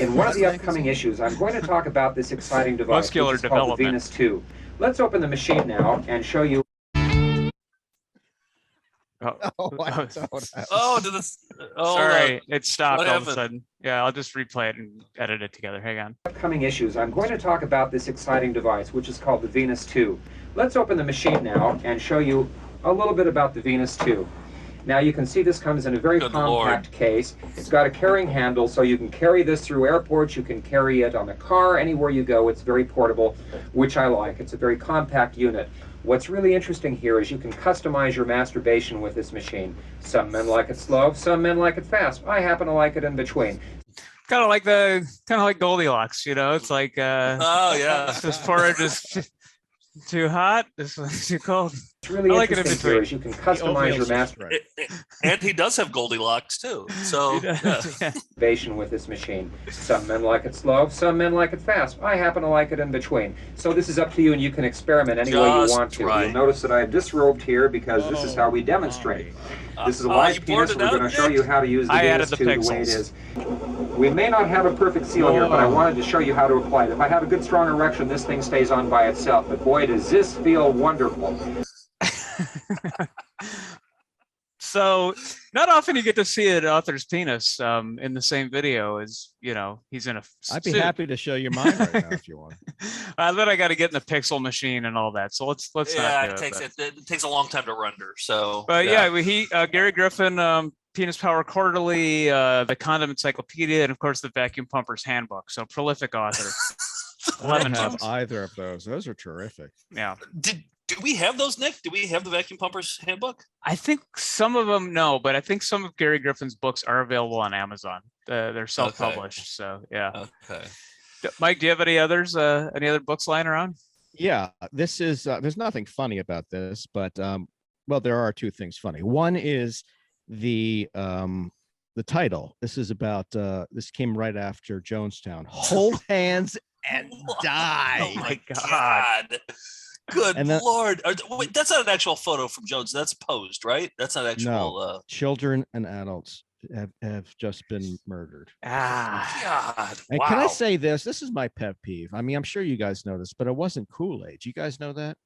In one of the upcoming issues, I'm going to talk about this exciting device, which is called the Venus 2. Let's open the machine now and show you. Sorry, it stopped all of a sudden. Yeah, I'll just replay it and edit it together. Hang on. Upcoming issues, I'm going to talk about this exciting device, which is called the Venus 2. Let's open the machine now and show you a little bit about the Venus 2. Now you can see this comes in a very compact case. It's got a carrying handle, so you can carry this through airports, you can carry it on a car, anywhere you go. It's very portable, which I like. It's a very compact unit. What's really interesting here is you can customize your masturbation with this machine. Some men like it slow, some men like it fast. I happen to like it in between. Kind of like Goldilocks, you know? It's like oh yeah. This porridge is too hot, this one's too cold. It's really interesting here is you can customize your masturbation. And he does have Goldilocks too. So masturbation with this machine. Some men like it slow, some men like it fast. I happen to like it in between. So this is up to you, and you can experiment any way you want to. You'll notice that I have disrobed here because this is how we demonstrate. This is a live penis. We're going to show you how to use the Venus 2 the way it is. We may not have a perfect seal here, but I wanted to show you how to apply it. If I have a good strong erection, this thing stays on by itself. But boy, does this feel wonderful. So not often you get to see an author's penis in the same video as, you know, he's in a I'd be happy to show you mine right now if you want. Then I got to get in the pixel machine and all that. So let's not do it takes a long time to render. So but Gary Griffin, Penis Power Quarterly, the Condom Encyclopedia, and of course the Vacuum Pumper's Handbook. So prolific author. I don't have either of those. Those are terrific. Yeah. Do we have those, Nick? Do we have the Vacuum Pumper's Handbook? I think some of them, no, but I think some of Gary Griffin's books are available on Amazon. They're self-published, okay. So yeah. Okay. Mike, do you have any others? Any other books lying around? Yeah, this is. There's nothing funny about this, but well, there are two things funny. One is the title. This is about. This came right after Jonestown. Hold hands and die. Oh my God. Good Lord. Wait, that's not an actual photo from Jones. That's posed, right? That's not actual. No, children and adults have just been murdered. God. And can I say this? This is my pet peeve. I mean, I'm sure you guys know this, but it wasn't Kool-Aid. You guys know that?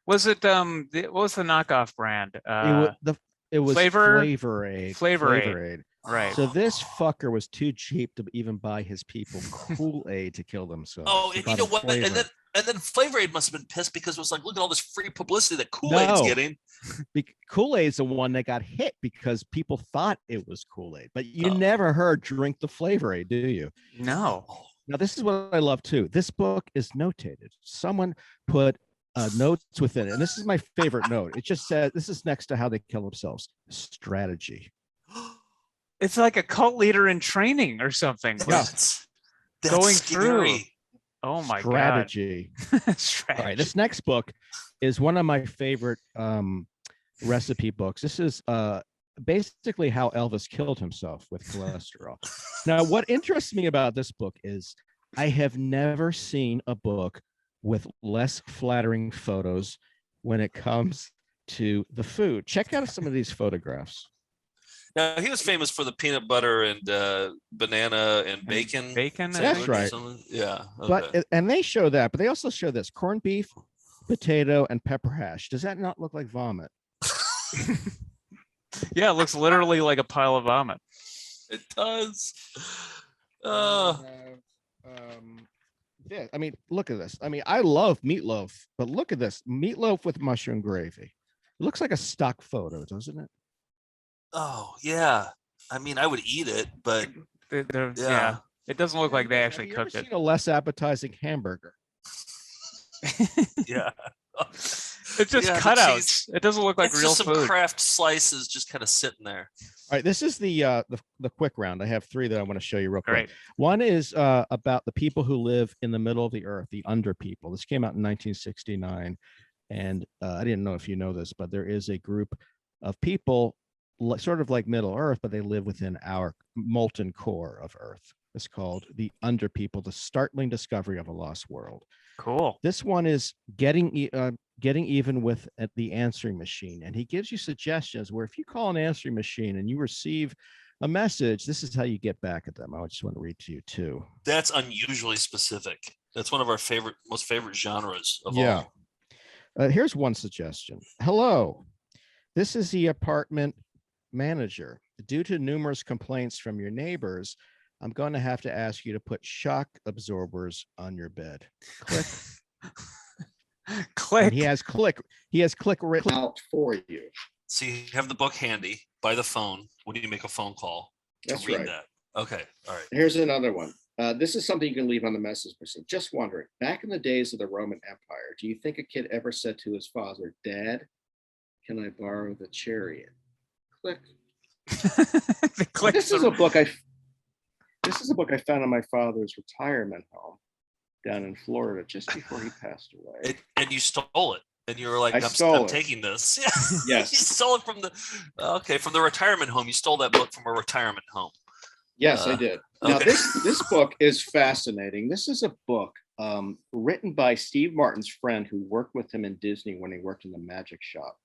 Was it what was the knockoff brand? It was Flavor Aid. Right. So this fucker was too cheap to even buy his people Kool-Aid to kill themselves. Oh, and you know what? And then Flavor Aid must have been pissed because it was like, look at all this free publicity that Kool-Aid's getting. Kool-Aid's the one that got hit because people thought it was Kool-Aid, but you never heard drink the Flavor Aid, do you? No. Now, this is what I love too. This book is notated. Someone put notes within it. And this is my favorite note. It just says, this is next to how they kill themselves. Strategy. It's like a cult leader in training or something. Yeah. That's Going scary. through. Oh my Strategy. God. Strategy. All right. This next book is one of my favorite recipe books. This is basically how Elvis killed himself with cholesterol. Now, what interests me about this book is I have never seen a book with less flattering photos when it comes to the food. Check out some of these photographs. Now, he was famous for the peanut butter and banana and bacon. Bacon. I That's think, right. Yeah. Okay. But and they show that, but they also show this corned beef, potato, and pepper hash. Does that not look like vomit? Yeah, it looks literally like a pile of vomit. It does. Yeah, I mean, look at this. I mean, I love meatloaf, but look at this meatloaf with mushroom gravy. It looks like a stock photo, doesn't it? Oh yeah. I mean, I would eat it, but yeah, it doesn't look like they actually Have you ever cooked it. seen a less appetizing hamburger? Yeah. It's just Yeah, the cutouts. cheese- It doesn't look like it's real just some food. craft slices just kind of sitting there. All right, this is the quick round. I have three that I want to show you real quick. Great. One is about the people who live in the middle of the earth, the under people. This came out in 1969, and I didn't know if you know this, but there is a group of people sort of like Middle Earth, but they live within our molten core of Earth. It's called the under people: the startling discovery of a lost world. Cool. This one is getting even with the answering machine, and he gives you suggestions where if you call an answering machine and you receive a message, this is how you get back at them. I just want to read to you too. That's unusually specific. That's one of our most favorite genres of Yeah. all. Here's one suggestion. Hello, this is the apartment manager. Due to numerous complaints from your neighbors, I'm going to have to ask you to put shock absorbers on your bed. Click. Click. And he has click written out for you. So you have the book handy by the phone. When do you make a phone call to That's read right. that? Okay. All right. Here's another one. This is something you can leave on the message machine. Just wondering, back in the days of the Roman Empire, do you think a kid ever said to his father, "Dad, can I borrow the chariot?" Click. This is a book I found in my father's retirement home down in Florida just before he passed away. And you stole it. And you were like, I'm taking this. Yeah. Yes. You stole it from the retirement home. You stole that book from a retirement home. Yes, I did. Now, okay. this book is fascinating. This is a book written by Steve Martin's friend who worked with him in Disney when he worked in the magic shop.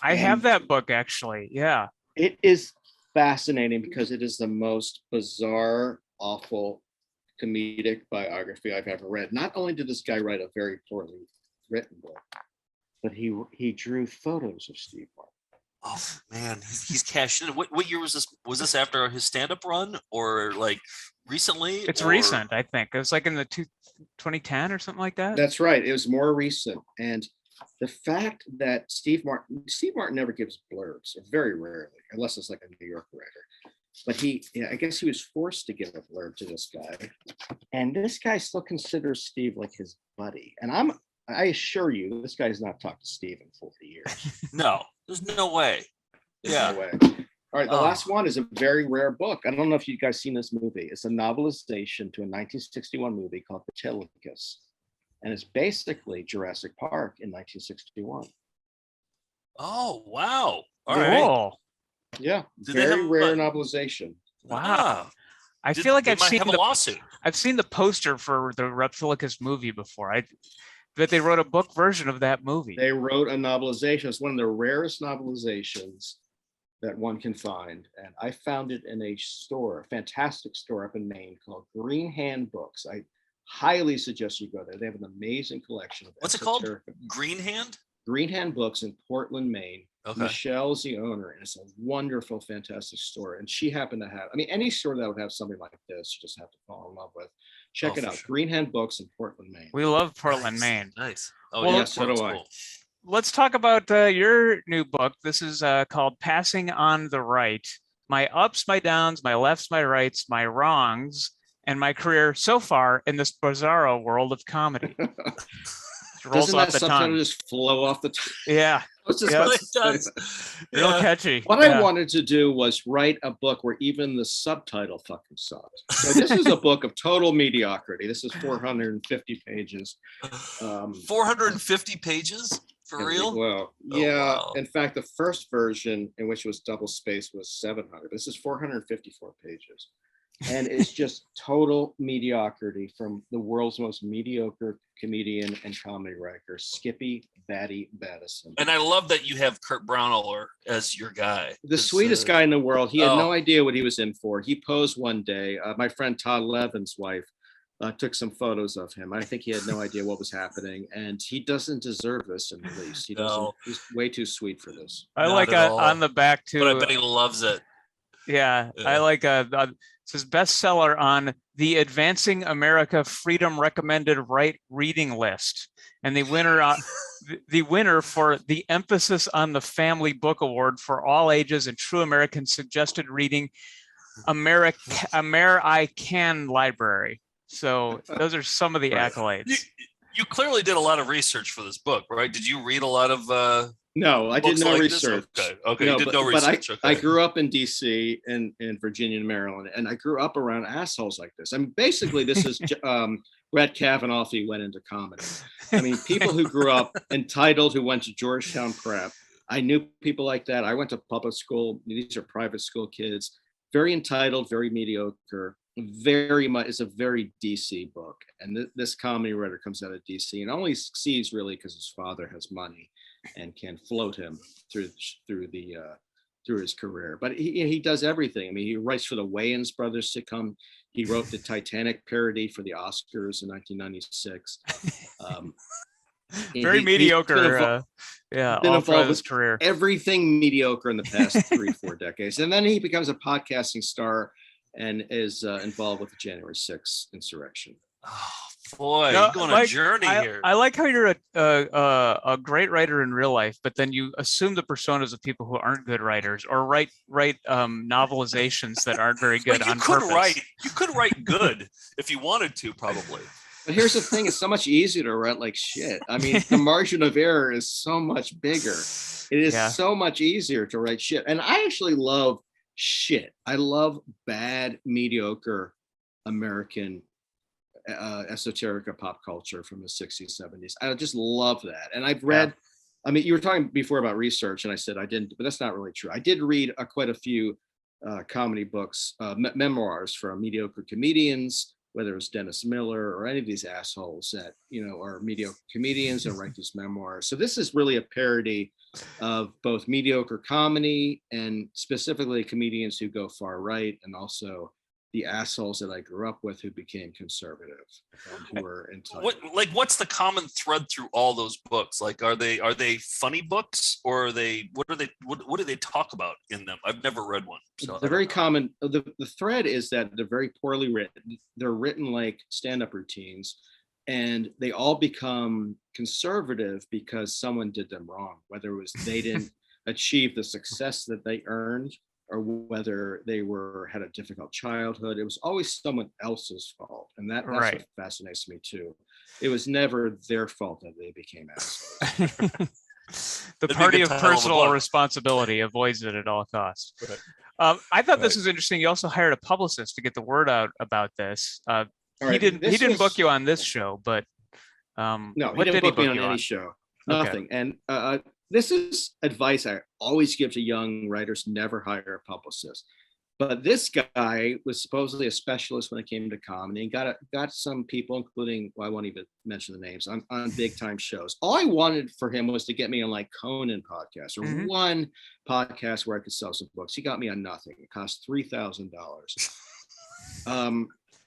I have that book actually. Yeah. It is fascinating because it is the most bizarre, awful, comedic biography I've ever read. Not only did this guy write a very poorly written book, but he drew photos of Steve Martin. Oh man, he's cashed in. What year was this? Was this after his stand-up run or like recently? It's recent, I think. It was like in the 2010 or something like that. That's right. It was more recent. And the fact that Steve Martin never gives blurbs, or very rarely, unless it's like a New York writer. But I guess he was forced to give a blurb to this guy. And this guy still considers Steve like his buddy. And I assure you, this guy's not talked to Steve in 40 years. No, there's no way. Yeah. No way. All right, the last one is a very rare book. I don't know if you guys seen this movie. It's a novelization to a 1961 movie called Telecus. And it's basically Jurassic Park in 1961. Oh, wow. All right. Yeah, Did they very have, rare novelization. Wow. I feel like they might have a lawsuit. I've seen the poster for the Reptilicus movie before. But they wrote a book version of that movie. They wrote a novelization. It's one of the rarest novelizations that one can find. And I found it in a store, a fantastic store up in Maine called Green Handbooks. I highly suggest you go there. They have an amazing collection of What's it called? Green Hand? Green Hand Books in Portland, Maine. Okay. Michelle's the owner, and it's a wonderful, fantastic store. And she happened to have, any store that would have something like this, you just have to fall in love with. Check it out. Sure. Green Hand Books in Portland, Maine. We love Portland, Maine. Nice. Oh, Well, yeah, so do I. cool. Let's talk about your new book. This is called Passing on the Right. My ups, my downs, my lefts, my rights, my wrongs, and my career so far in this bizarro world of comedy. Doesn't that subtitle just flow off the tongue? Yeah. It does. Real catchy. What I wanted to do was write a book where even the subtitle fucking sucked. So this is a book of total mediocrity. This is 450 pages. 450 pages? For real? Well, yeah. Wow. In fact, the first version, in which it was double spaced, was 700. This is 454 pages. And it's just total mediocrity from the world's most mediocre comedian and comedy writer, Skippy Batty Battison. And I love that you have Kurt Braunohler as your guy. The sweetest guy in the world. He had no idea what he was in for. He posed one day. My friend Todd Levin's wife took some photos of him. I think he had no idea what was happening, and he doesn't deserve this in the least. He doesn't. He's way too sweet for this. I like on the back too. But I bet he loves it. Yeah. I like it says bestseller on the Advancing America Freedom Recommended Reading List, and the winner for the Emphasis on the Family Book Award for all ages and true American suggested reading, American Library. So those are some of the accolades. You clearly did a lot of research for this book, right? Did you read a lot of No, I did no research. Okay, no, you did no research. But I grew up in DC and in Virginia and Maryland, and I grew up around assholes like this. I mean, basically, this is Brett Kavanaugh if he went into comedy. I mean, people who grew up entitled, who went to Georgetown Prep. I knew people like that. I went to public school. These are private school kids. Very entitled, very mediocre. Very much, it's a very DC book, and this comedy writer comes out of DC and only succeeds really because his father has money and can float him through his career. But he does everything. I mean, he writes for the Wayans brothers sitcom. He wrote the Titanic parody for the Oscars in 1996. Very mediocre. All throughout his career. Everything mediocre in the past 3-4 decades, and then he becomes a podcasting star and is involved with the January 6th insurrection. Oh boy, you're going on a journey here. I like how you're a great writer in real life, but then you assume the personas of people who aren't good writers or write novelizations that aren't very good on purpose. You could write good if you wanted to, probably. But here's the thing: it's so much easier to write like shit. I mean, the margin of error is so much bigger. It is so much easier to write shit, and I actually love shit. I love bad, mediocre American esoterica pop culture from the 60s, 70s. I just love that. And I've read, I mean, you were talking before about research, and I said I didn't, but that's not really true. I did read quite a few comedy books, memoirs from mediocre comedians, whether it was Dennis Miller or any of these assholes that, are mediocre comedians and write these memoirs. So this is really a parody of both mediocre comedy and specifically comedians who go far right, and also the assholes that I grew up with who became conservative, who were entitled. What's the common thread through all those books? Like, are they funny books, or what do they talk about in them? I've never read one. So the very common, the thread is that they're very poorly written. They're written like stand-up routines, and they all become conservative because someone did them wrong, whether it was they didn't achieve the success that they earned, or whether they had a difficult childhood. It was always someone else's fault. And that's what fascinates me too. It was never their fault that they became assholes. The party of personal responsibility avoids it at all costs. Right. I thought this was interesting. You also hired a publicist to get the word out about this. He didn't book you on this show, but no, he didn't book me on any show. Nothing. Okay. And this is advice I always give to young writers: never hire a publicist. But this guy was supposedly a specialist when it came to comedy, and got some people, including, I won't even mention the names, on big time shows. All I wanted for him was to get me on like Conan podcast or one podcast where I could sell some books. He got me on nothing. It cost $3,000.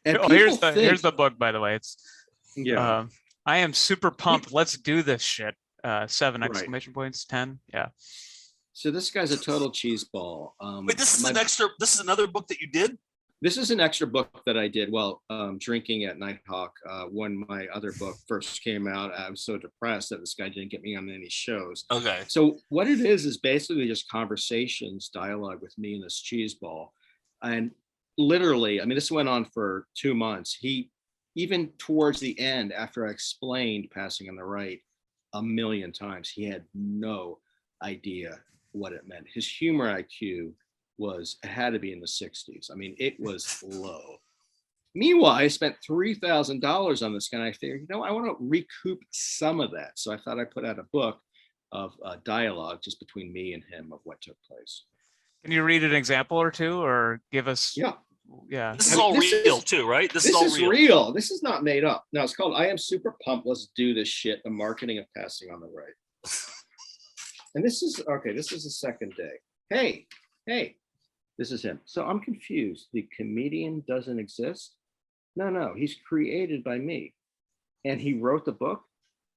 Here's the book, by the way. It's I am super pumped. Let's do this shit. 7 exclamation points, 10. Yeah. So this guy's a total cheeseball. Wait, this is another book that you did? This is an extra book that I did while drinking at Nighthawk. When my other book first came out, I was so depressed that this guy didn't get me on any shows. Okay. So what it is basically just conversations, dialogue with me and this cheeseball. And literally, I mean, this went on for 2 months. He, even towards the end, after I explained passing on the right a million times, he had no idea what it meant. His humor IQ had to be in the 60s. I mean, it was low. Meanwhile, I spent $3,000 on this guy. I figured, I want to recoup some of that. So I thought I'd put out a book of dialogue just between me and him of what took place. Can you read an example or two, or give us? Yeah. This is all real too, right? This is all real. This is not made up. No, it's called I Am Super Pumped. Let's Do This Shit. The Marketing of Passing on the Right. And this is the second day. Hey, this is him. So I'm confused. The comedian doesn't exist? No, he's created by me. And he wrote the book?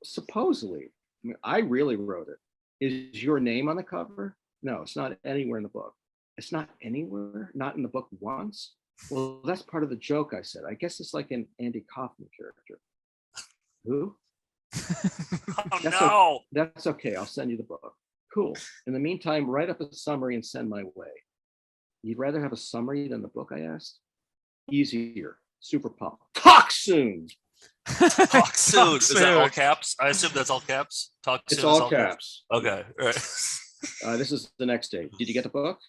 Supposedly. I mean, I really wrote it. Is your name on the cover? No, it's not anywhere in the book. It's not anywhere? Not in the book once? Well, that's part of the joke, I said. I guess it's like an Andy Kaufman character. Who? That's okay. I'll send you the book. Cool. In the meantime, write up a summary and send my way. You'd rather have a summary than the book, I asked? Easier. Super pumped. Talk soon. Talk soon. Is that all caps? I assume that's all caps. Talk soon. It's all caps. Okay. All right. This is the next day. Did you get the book?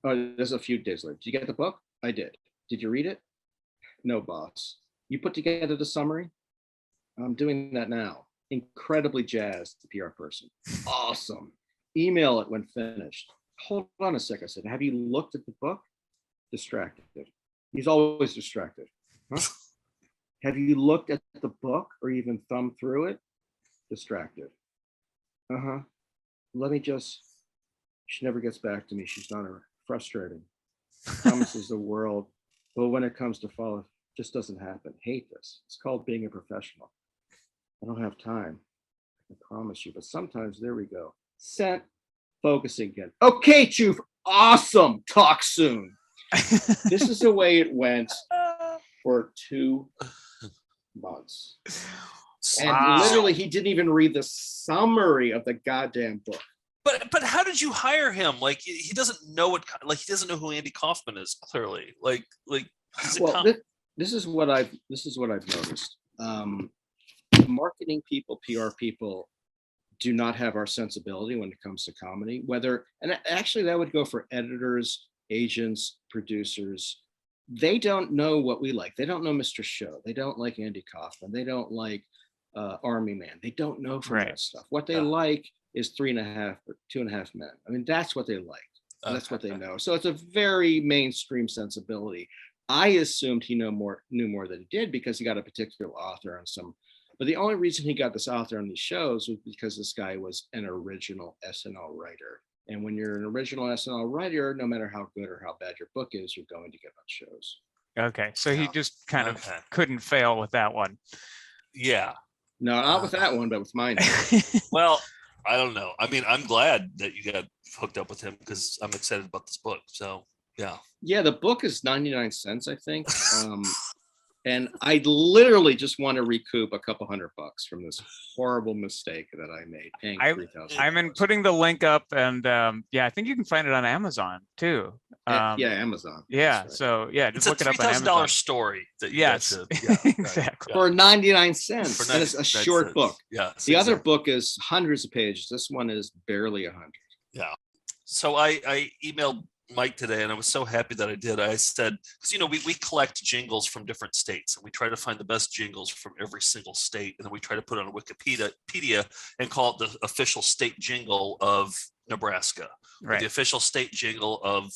Oh, there's a few days later. Did you get the book? I did. Did you read it? No, boss. You put together the summary? I'm doing that now. Incredibly jazzed, the PR person. Awesome. Email it when finished. Hold on a sec. I said, have you looked at the book? Distracted. He's always distracted. Huh? Have you looked at the book or even thumbed through it? Distracted. Uh-huh. Let me just, she never gets back to me. She's not frustrating. Promises the world, but when it comes to follow, it just doesn't happen. Hate this. It's called being a professional. I don't have time. I promise you, but sometimes there we go. Sent. Focusing again. Okay, Choof. Awesome. Talk soon. This is the way it went for 2 months. And literally, he didn't even read the summary of the goddamn book. But how did you hire him? Like he doesn't know what. Like he doesn't know who Andy Kaufman is. Clearly, well, this is what I've noticed. Marketing people, PR people, do not have our sensibility when it comes to comedy. And actually that would go for editors, agents, producers. They don't know what we like. They don't know Mr. Show. They don't like Andy Kaufman. They don't like Army Man. They don't know from that stuff. What they like is 3.5 or 2.5 Men. I mean, that's what they like. That's what they know. So it's a very mainstream sensibility. I assumed he knew more than he did because he got a particular author on some. But the only reason he got this author on these shows was because this guy was an original SNL writer. And when you're an original SNL writer, no matter how good or how bad your book is, you're going to get on shows. Okay, so he just kind of couldn't fail with that one. Yeah. No, not with that one, but with mine. Well, I don't know. I mean, I'm glad that you got hooked up with him because I'm excited about this book. So, yeah. Yeah, the book is 99 cents, I think. And I literally just want to recoup a couple $100 from this horrible mistake that I made paying $3,000. I'm putting the link up, and I think you can find it on Amazon too. Amazon. Yeah, right. So just look it up on Amazon. $3,000 story. That you Exactly. For 99 cents, and it's a short book. Yeah. The other book is hundreds of pages. This one is barely 100. Yeah. So I emailed Mike today, and I was so happy that I did. I said, because we collect jingles from different states, and we try to find the best jingles from every single state, and then we try to put it on Wikipedia and call it the official state jingle of Nebraska, or the official state jingle of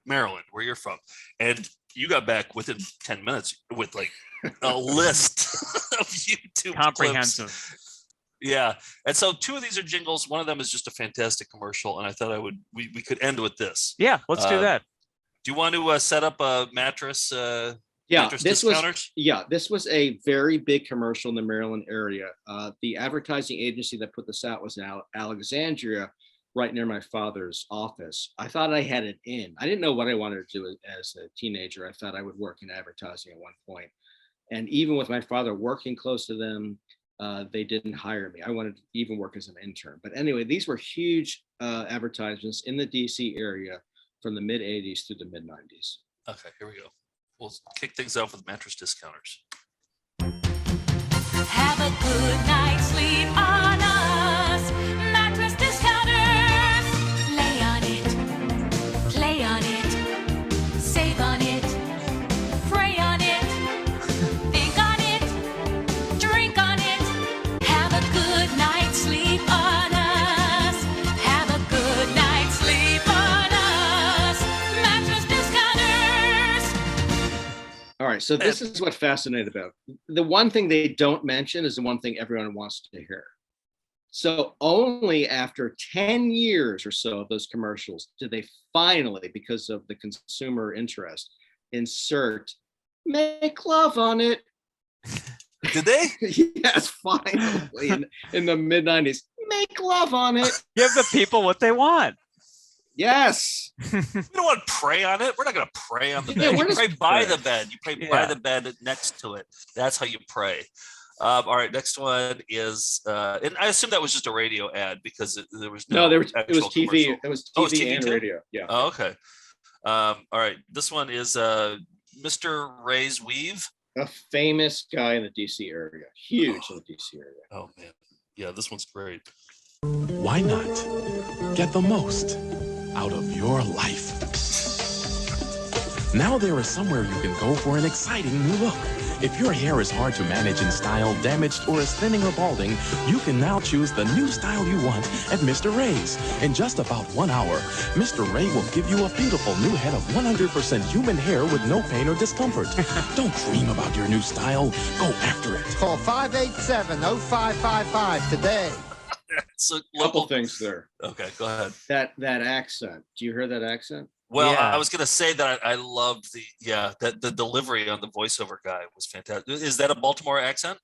Maryland, where you're from. And you got back within 10 minutes with like a list of YouTube comprehensive clips. Yeah. And so 2 of these are jingles. One of them is just a fantastic commercial. And I thought we could end with this. Yeah, let's do that. Do you want to set up a mattress? Mattress this discounters? This was a very big commercial in the Maryland area. The advertising agency that put this out was in Alexandria, right near my father's office. I thought I had it in. I didn't know what I wanted to do as a teenager. I thought I would work in advertising at one point. And even with my father working close to them, they didn't hire me. I wanted to even work as an intern. But anyway, these were huge advertisements in the DC area from the mid 80s to the mid 90s. Okay, here we go. We'll kick things off with mattress discounters. Have a good night's sleep on us. Mattress discounters. Lay on it. Play on it. Save on it. Pray on it. Think on it. Drink on it. Have a good night's sleep on us. Have a good night's sleep on us. Mattress discounters. All right, so this is what fascinated about it. The one thing they don't mention is the one thing everyone wants to hear. So only after 10 years or so of those commercials did they finally, because of the consumer interest, insert "make love on it." Did they? Yes, finally in the mid 90s. Make love on it. Give the people what they want. Yes. We don't want to pray on it. We're not going to pray on the Yeah, bed. we're You just pray by pray. the bed. You pray by the bed next to it. That's how you pray. All right, next one is, and I assume that was just a radio ad because there was no. It was actual TV. commercial. It was Oh, it's TV and too? radio. Yeah. Oh, okay. All right, this one is Mr. Ray's Weave. A famous guy in the DC area. Huge in the DC area. Oh man, yeah, this one's great. Why not get the most out of your life? Now there is somewhere you can go for an exciting new look. If your hair is hard to manage in style, damaged, or is thinning or balding, you can now choose the new style you want at Mr. Ray's. In just about 1 hour, Mr. Ray will give you a beautiful new head of 100% human hair with no pain or discomfort. Don't dream about your new style. Go after it. Call 587-0555 today. It's a Couple things there. Okay, go ahead. That accent. Do you hear that accent? Well, Yeah. I was going to say that I loved the delivery on the voiceover guy was fantastic. Is that a Baltimore accent?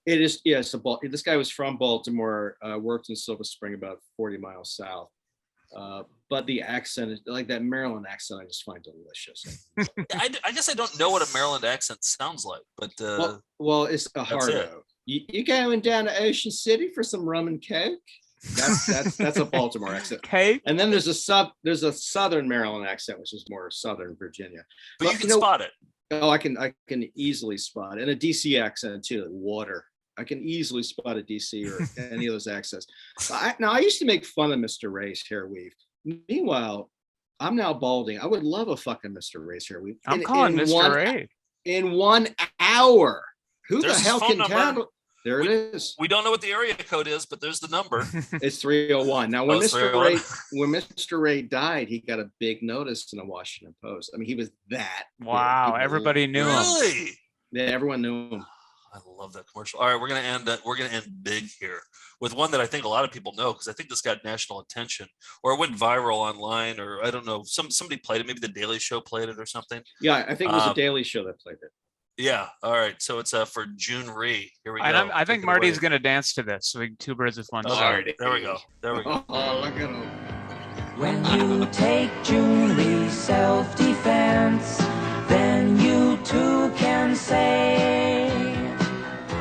It is. Yes. This guy was from Baltimore. Worked in Silver Spring, about 40 miles south. But the accent is like that Maryland accent. I just find delicious. I guess I don't know what a Maryland accent sounds like, but well, it's a that's hard it. O. You going down to Ocean City for some rum and coke? That's a Baltimore accent. Okay. And then there's a Southern Maryland accent, which is more Southern Virginia. But you can spot it. Oh, I can easily spot it. And a DC accent too, like water. I can easily spot a DC or any of those accents. Now I used to make fun of Mr. Ray's hair weave. Meanwhile, I'm now balding. I would love a fucking Mr. Ray's hair weave. I'm calling Mr. Ray. In 1 hour. Who There's the his hell phone can number. handle? There it is. We don't know what the area code is, but there's the number. It's 301. Now, when Oh, it's Mr. Ray died, he got a big notice in the Washington Post. I mean, he was that. Wow, big. everybody knew him. Really? Yeah, everyone knew him. I love that commercial. All right, we're gonna end big here with one that I think a lot of people know because I think this got national attention or it went viral online or I don't know. Somebody played it. Maybe the Daily Show played it or something. Yeah, I think it was a Daily Show that played it. Yeah. All right. So it's for June Ree. Here we go. And I think Take it Marty's away. going to dance to this. So we can two birds with one All stone. right. There we go. There we go. Oh, look at him. When you take Julie's self-defense, then you too can say,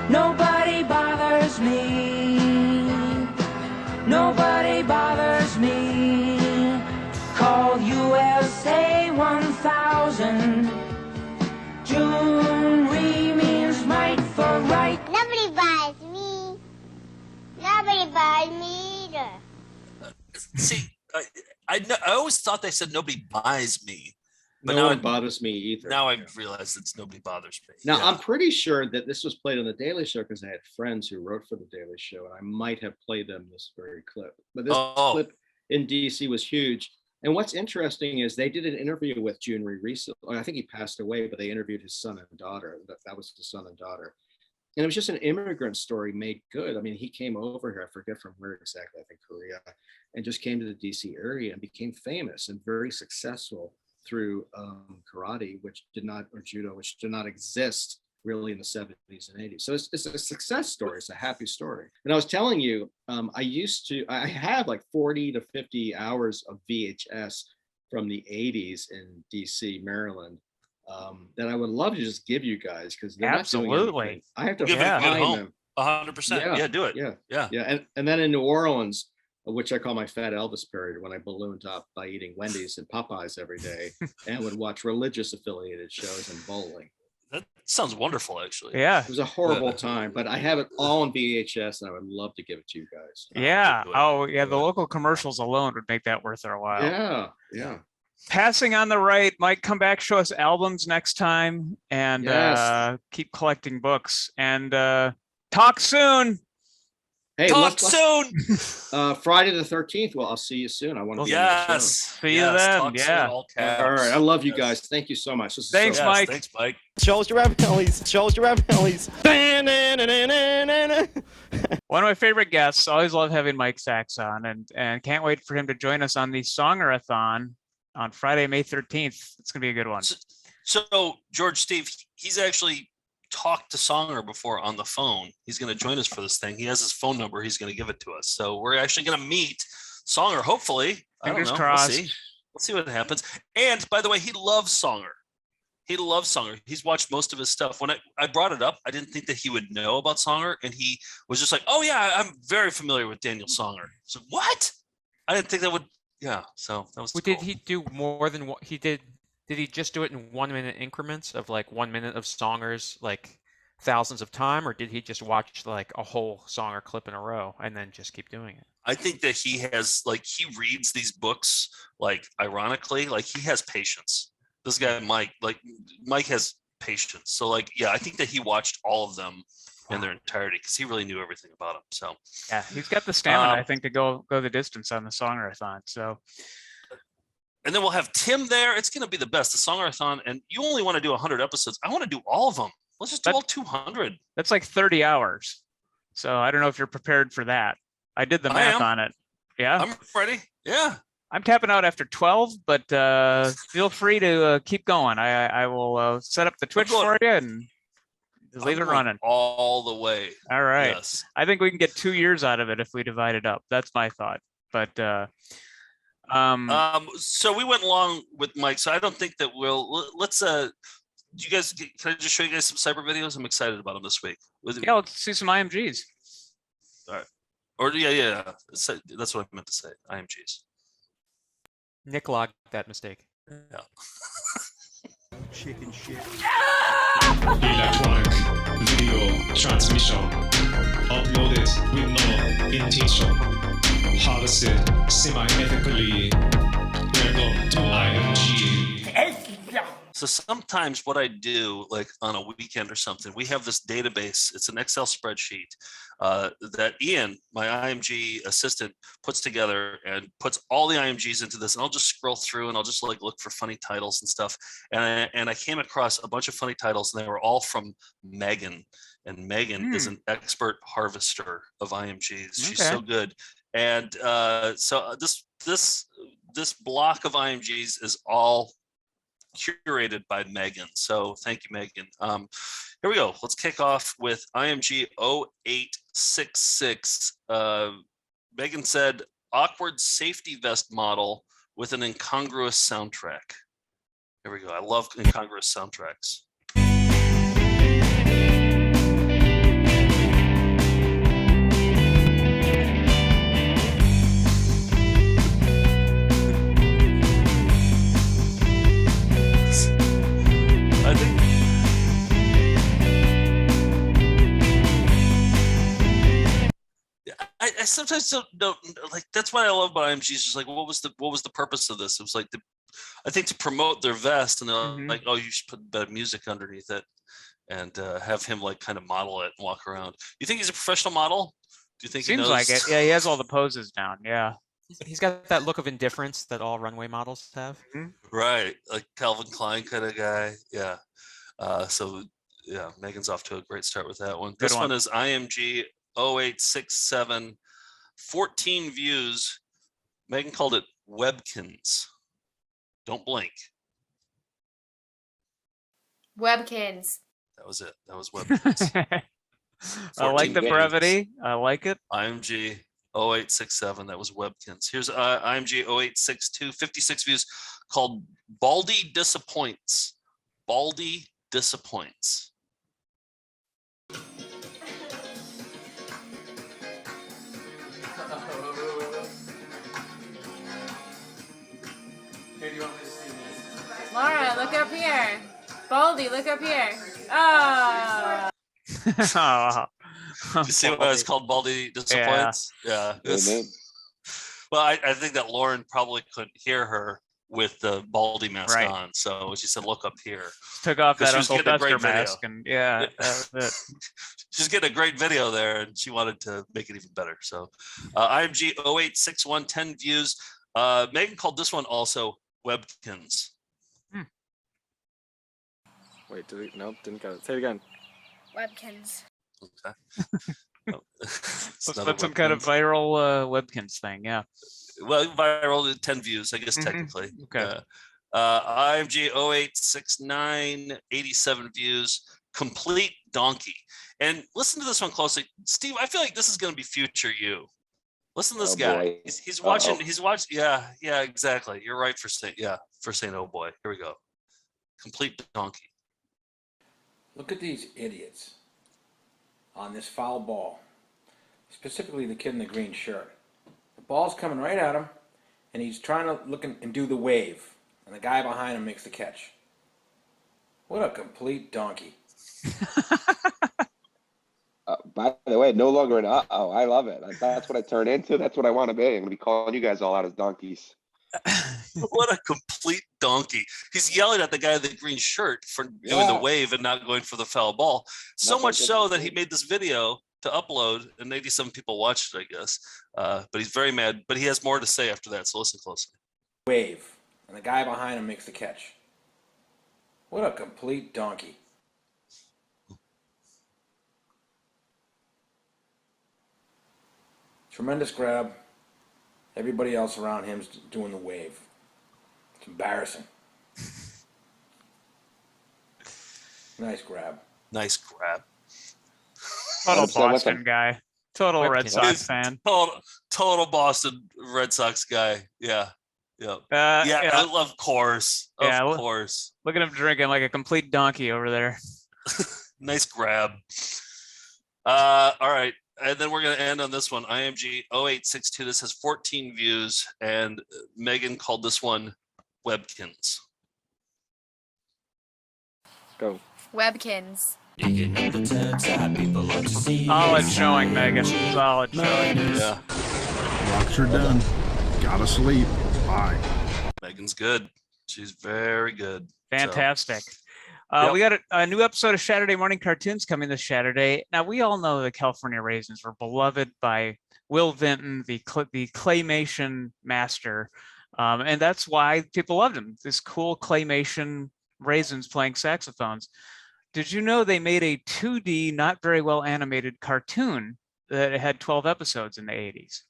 nobody bothers me, nobody bothers me. Call USA 1000. June Ree means right for right. Nobody buys me. Nobody buys me either. See, I always thought they said nobody buys me, but No now one bothers me either. Now I realize it's nobody bothers me. Now, Yeah. I'm pretty sure that this was played on the Daily Show because I had friends who wrote for the Daily Show, and I might have played them this very clip. But this clip in DC was huge. And what's interesting is they did an interview with June Ree recently. I think he passed away, but they interviewed his son and daughter. That was the son and daughter. And it was just an immigrant story made good. I mean, he came over here, I forget from where exactly, I think Korea, and just came to the DC area and became famous and very successful through karate, or judo, which did not exist really in the 70s and 80s. So it's a success story. It's a happy story. And I was telling you, I have like 40 to 50 hours of VHS from the 80s in DC, Maryland, that I would love to just give you guys because they're Absolutely. not doing anything. I have to Give it at find home. them. 100%. Yeah, do it. Yeah. And then in New Orleans, which I call my Fat Elvis period, when I ballooned up by eating Wendy's and Popeyes every day and would watch religious affiliated shows and bowling. That sounds wonderful, actually. Yeah. It was a horrible time, but I have it all on VHS and I would love to give it to you guys. Yeah. Oh, yeah. The local commercials alone would make that worth our while. Yeah. Yeah. Passing on the right, Mike, come back, show us albums next time, and keep collecting books. And talk soon. Hey, talk soon. Friday the 13th. Well, I'll see you soon. I want to be on the show. See you then. Talk soon, Yeah. all caps. All right. I love you guys. Thank you so much. This is Thanks, so Mike. Thanks, Mike. Shows your ravioli's. Shows your ravioli's. One of my favorite guests. Always love having Mike Sachs on, and can't wait for him to join us on the Songerathon on Friday, May 13th. It's gonna be a good one. So George, Steve, he's actually talked to Songer before on the phone. He's going to join us for this thing. He has his phone number. He's going to give it to us. So we're actually going to meet Songer, hopefully. Fingers I don't know. crossed. We'll see what happens. And by the way, he loves Songer. He loves Songer. He's watched most of his stuff. When I brought it up, I didn't think that he would know about Songer. And he was just like, oh, yeah, I'm very familiar with Daniel Songer. So what? I didn't think that would. Yeah. So that was cool. Did he do more than what he did? Did he just do it in 1 minute increments of like 1 minute of Songers, like thousands of time, or did he just watch like a whole Songer clip in a row and then just keep doing it? I think that he has, like, he reads these books, like, ironically, like, he has patience. This guy, Mike has patience. So, like, yeah, I think that he watched all of them in their entirety because he really knew everything about them. So, yeah, he's got the stamina, I think, to go the distance on the Songerathon. So. And then we'll have Tim there. It's going to be the best. The Songerathon, and you only want to do 100 episodes. I want to do all of them. Let's just do all 200. That's like 30 hours. So I don't know if you're prepared for that. I did the math on it. Yeah. I'm ready. Yeah. I'm tapping out after 12, but feel free to keep going. I will set up the Twitch for you and just leave it running. All the way. All right. Yes. I think we can get 2 years out of it if we divide it up. That's my thought. But so we went along with Mike, so I don't think that let's do you guys, can I just show you guys some cyber videos? I'm excited about them this week. Yeah, let's see some IMGs. All right. Or yeah, that's what I meant to say. IMGs. Nick logged that mistake. Yeah. Chicken shit. Electronic video transmission uploaded with no intention. Harvested semi-ethically. Welcome to IMG. So sometimes what I do, like on a weekend or something, we have this database. It's an Excel spreadsheet that Ian, my IMG assistant, puts together and puts all the IMGs into this. And I'll just scroll through and I'll just like look for funny titles and stuff. And I came across a bunch of funny titles, and they were all from Megan. And Megan is an expert harvester of IMGs. She's so good. And so this block of IMGs is all curated by Megan. So thank you, Megan. Here we go. Let's kick off with IMG 0866. Megan said, awkward safety vest model with an incongruous soundtrack. Here we go. I love incongruous soundtracks. I sometimes don't like. That's what I love about IMG. Is just like, what was the purpose of this? It was like I think to promote their vest, and they're like, oh, you should put better music underneath it, and have him like kind of model it and walk around. You think he's a professional model? Do you think Seems he knows? like it? Yeah, he has all the poses down. Yeah, he's got that look of indifference that all runway models have. Right, like Calvin Klein kind of guy. Yeah. So yeah, Megan's off to a great start with that one. This one is IMG 0867, 14 views. Megan called it Webkins. Don't blink. Webkins. That was it. That was Webkins. I like the brevity. I like it. IMG 0867. That was Webkins. Here's IMG 0862, 56 views, called Baldy Disappoints. Baldy Disappoints. look up here. Baldy, look up here. Oh. You see why it's called Baldy Disappoints? Yeah. Well, I think that Lauren probably couldn't hear her with the Baldy mask on, so she said, "Look up here." Took off that she was Uncle getting a great Fester video. mask, and that was it. She's getting a great video there, and she wanted to make it even better. So, IMG 0861 10 views. Megan called this one also Webkins. Wait, nope, didn't get it. Say it again. Webkins. Okay. Let's put some kind of viral Webkins thing, yeah. Well, viral 10 views, I guess, technically. Okay. IMG 0869 87 views. Complete donkey. And listen to this one closely, Steve. I feel like this is going to be future you. Listen to this guy. Boy. He's watching. He's watching. Yeah, exactly. You're right for saying. Yeah, for saying, oh boy. Here we go. Complete donkey. Look at these idiots on this foul ball, specifically the kid in the green shirt. The ball's coming right at him, and he's trying to look and do the wave, and the guy behind him makes the catch. What a complete donkey. By the way, no longer an uh-oh. I love it. That's what I turn into. That's what I want to be. I'm going to be calling you guys all out as donkeys. What a complete donkey. He's yelling at the guy in the green shirt for doing the wave and not going for the foul ball. So much so that he made this video to upload, and 87 people watched it, I guess. But he's very mad. But he has more to say after that, so listen closely. Wave, and the guy behind him makes the catch. What a complete donkey. Tremendous grab. Everybody else around him's doing the wave. It's embarrassing. Nice grab. Nice grab. Total Boston guy. Total Red Sox fan. Total Boston Red Sox guy. Yeah. Yeah. Of course. Of course. Look at him drinking like a complete donkey over there. Nice grab. All right. And then we're going to end on this one. IMG 0862. This has 14 views, and Megan called this one Webkins. Go. Webkins. Solid showing, Megan. Solid showing. Yeah. Rocks are done. Gotta sleep. Bye. Megan's good. She's very good. Fantastic. Yep. We got a new episode of Saturday Morning Cartoons coming this Saturday. Now, we all know the California Raisins were beloved by Will Vinton, the claymation master. And that's why people loved him. This cool claymation raisins playing saxophones. Did you know they made a 2D, not very well animated cartoon that had 12 episodes in the 80s?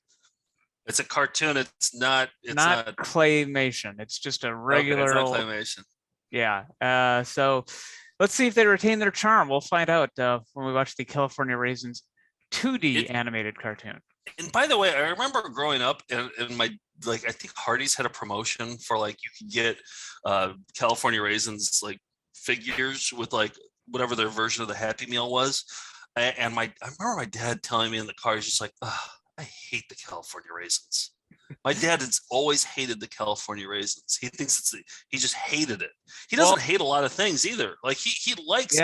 It's a cartoon. It's not claymation. It's just a regular it's not claymation. Yeah. So let's see if they retain their charm. We'll find out when we watch the California Raisins 2D animated cartoon. And by the way, I remember growing up and my, I think Hardee's had a promotion for you could get California Raisins figures with whatever their version of the Happy Meal was. And I remember my dad telling me in the car, he's just like, I hate the California Raisins. My dad has always hated the California Raisins. He thinks he just hated it. He doesn't hate a lot of things either. He likes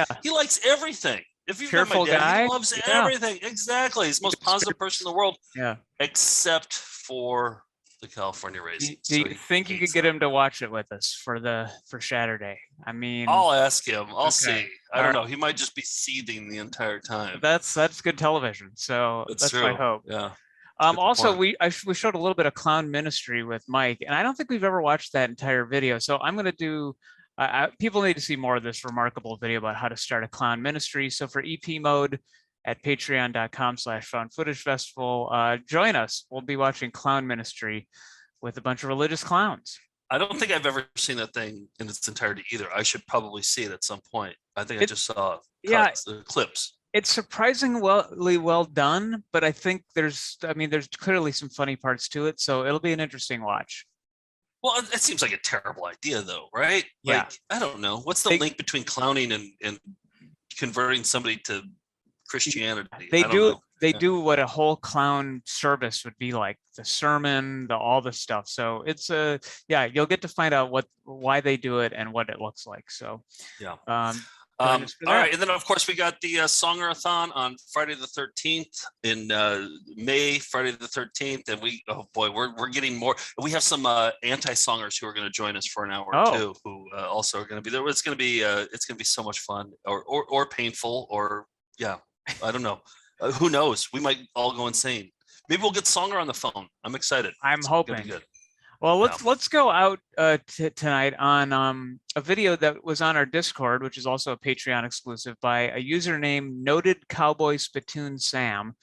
everything. If you've met my dad, he loves everything. Exactly. He's the most positive person in the world. Yeah. Except for the California Raisins. Do you think you could get him to watch it with us for Saturday? I mean, I'll ask him. I'll see. I don't know. He might just be seething the entire time. That's good television. So that's true. my hope. Yeah. Also, we showed a little bit of Clown Ministry with Mike, and I don't think we've ever watched that entire video. So I'm going to do. People need to see more of this remarkable video about how to start a clown ministry. So for EP mode at patreon.com/foundfootagefestival, join us. We'll be watching Clown Ministry with a bunch of religious clowns. I don't think I've ever seen that thing in its entirety either. I should probably see it at some point. I think I just saw clips. It's surprisingly well done, but I think there's clearly some funny parts to it. So it'll be an interesting watch. Well, it seems like a terrible idea, though, right? Yeah. I don't know. What's the link between clowning and converting somebody to Christianity? They they do what a whole clown service would be like, the sermon, all the stuff. So it's yeah, you'll get to find out why they do it and what it looks like. So yeah. All right, and then of course we got the Songerathon on Friday the 13th in May, Friday the 13th, and we're getting more. We have some anti-songers who are going to join us for an hour or two, who also are going to be there. It's going to be so much fun, or painful, or yeah, I don't know. Who knows? We might all go insane. Maybe we'll get Songer on the phone. I'm excited. I'm hoping. Gonna be good. Well, let's go out tonight on a video that was on our Discord, which is also a Patreon exclusive, by a user named Noted Cowboy Spittoon Sam.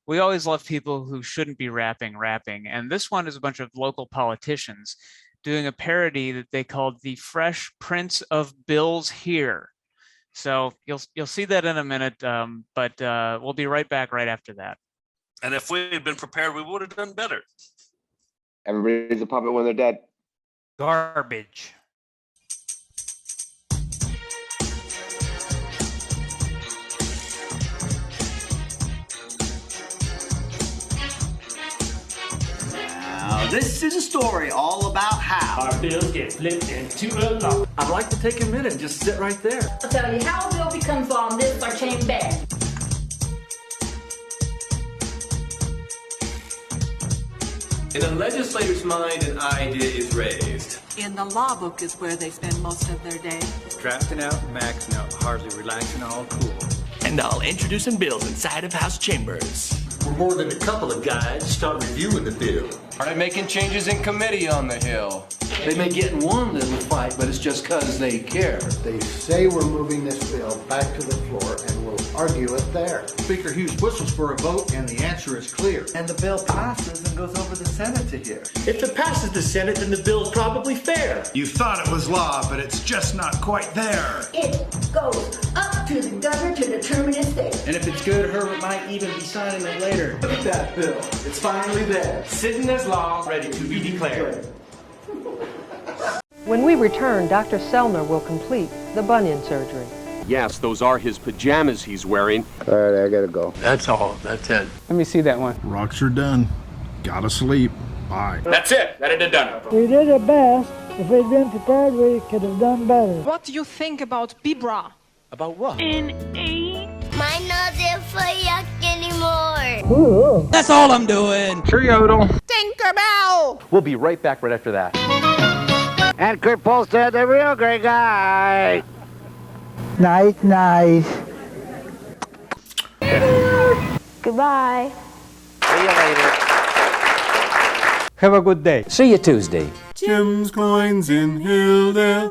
We always love people who shouldn't be rapping, and this one is a bunch of local politicians doing a parody that they called the Fresh Prince of Bills Here. So you'll see that in a minute, but we'll be right back right after that. And if we had been prepared, we would have done better. Everybody's a puppet when they're dead. Garbage. Now, this is a story all about how our bills get flipped into a law. I'd like to take a minute and just sit right there. I'll tell you how a bill becomes law and this our chain bag. In a legislator's mind, an idea is raised. In the law book is where they spend most of their day. Drafting out, maxing out, hardly relaxing, all cool. And I'll introducing bills inside of House chambers. We're more than a couple of guys start reviewing the bill. Are they making changes in committee on the Hill? They may get in one little fight, but it's just because they care. They say we're moving this bill back to the floor and we'll argue it there. Speaker Hughes whistles for a vote and the answer is clear. And the bill passes and goes over the Senate to hear. If it passes the Senate, then the bill's probably fair. You thought it was law, but it's just not quite there. It goes up to the governor to determine its fate. And if it's good, Herbert might even be signing it later. Look at that bill. It's finally there. Sitting as law, ready to be declared. When we return, Dr. Sellner will complete the bunion surgery. Yes, those are his pajamas he's wearing. All right, I gotta go. That's all. That's it. Let me see that one. Rocks are done. Gotta sleep. Bye. That's it. That it done. We did our best. If we'd been prepared, we could have done better. What do you think about Bibra? About what? Mine not there for yuck anymore. Ooh. That's all I'm doing. Sure, Yodel. Tinkerbell! We'll be right back right after that. And Kurt Polstead, the real great guy. Nice. Goodbye. See you later. Have a good day. See you Tuesday. Jim's Coins in Hilldale.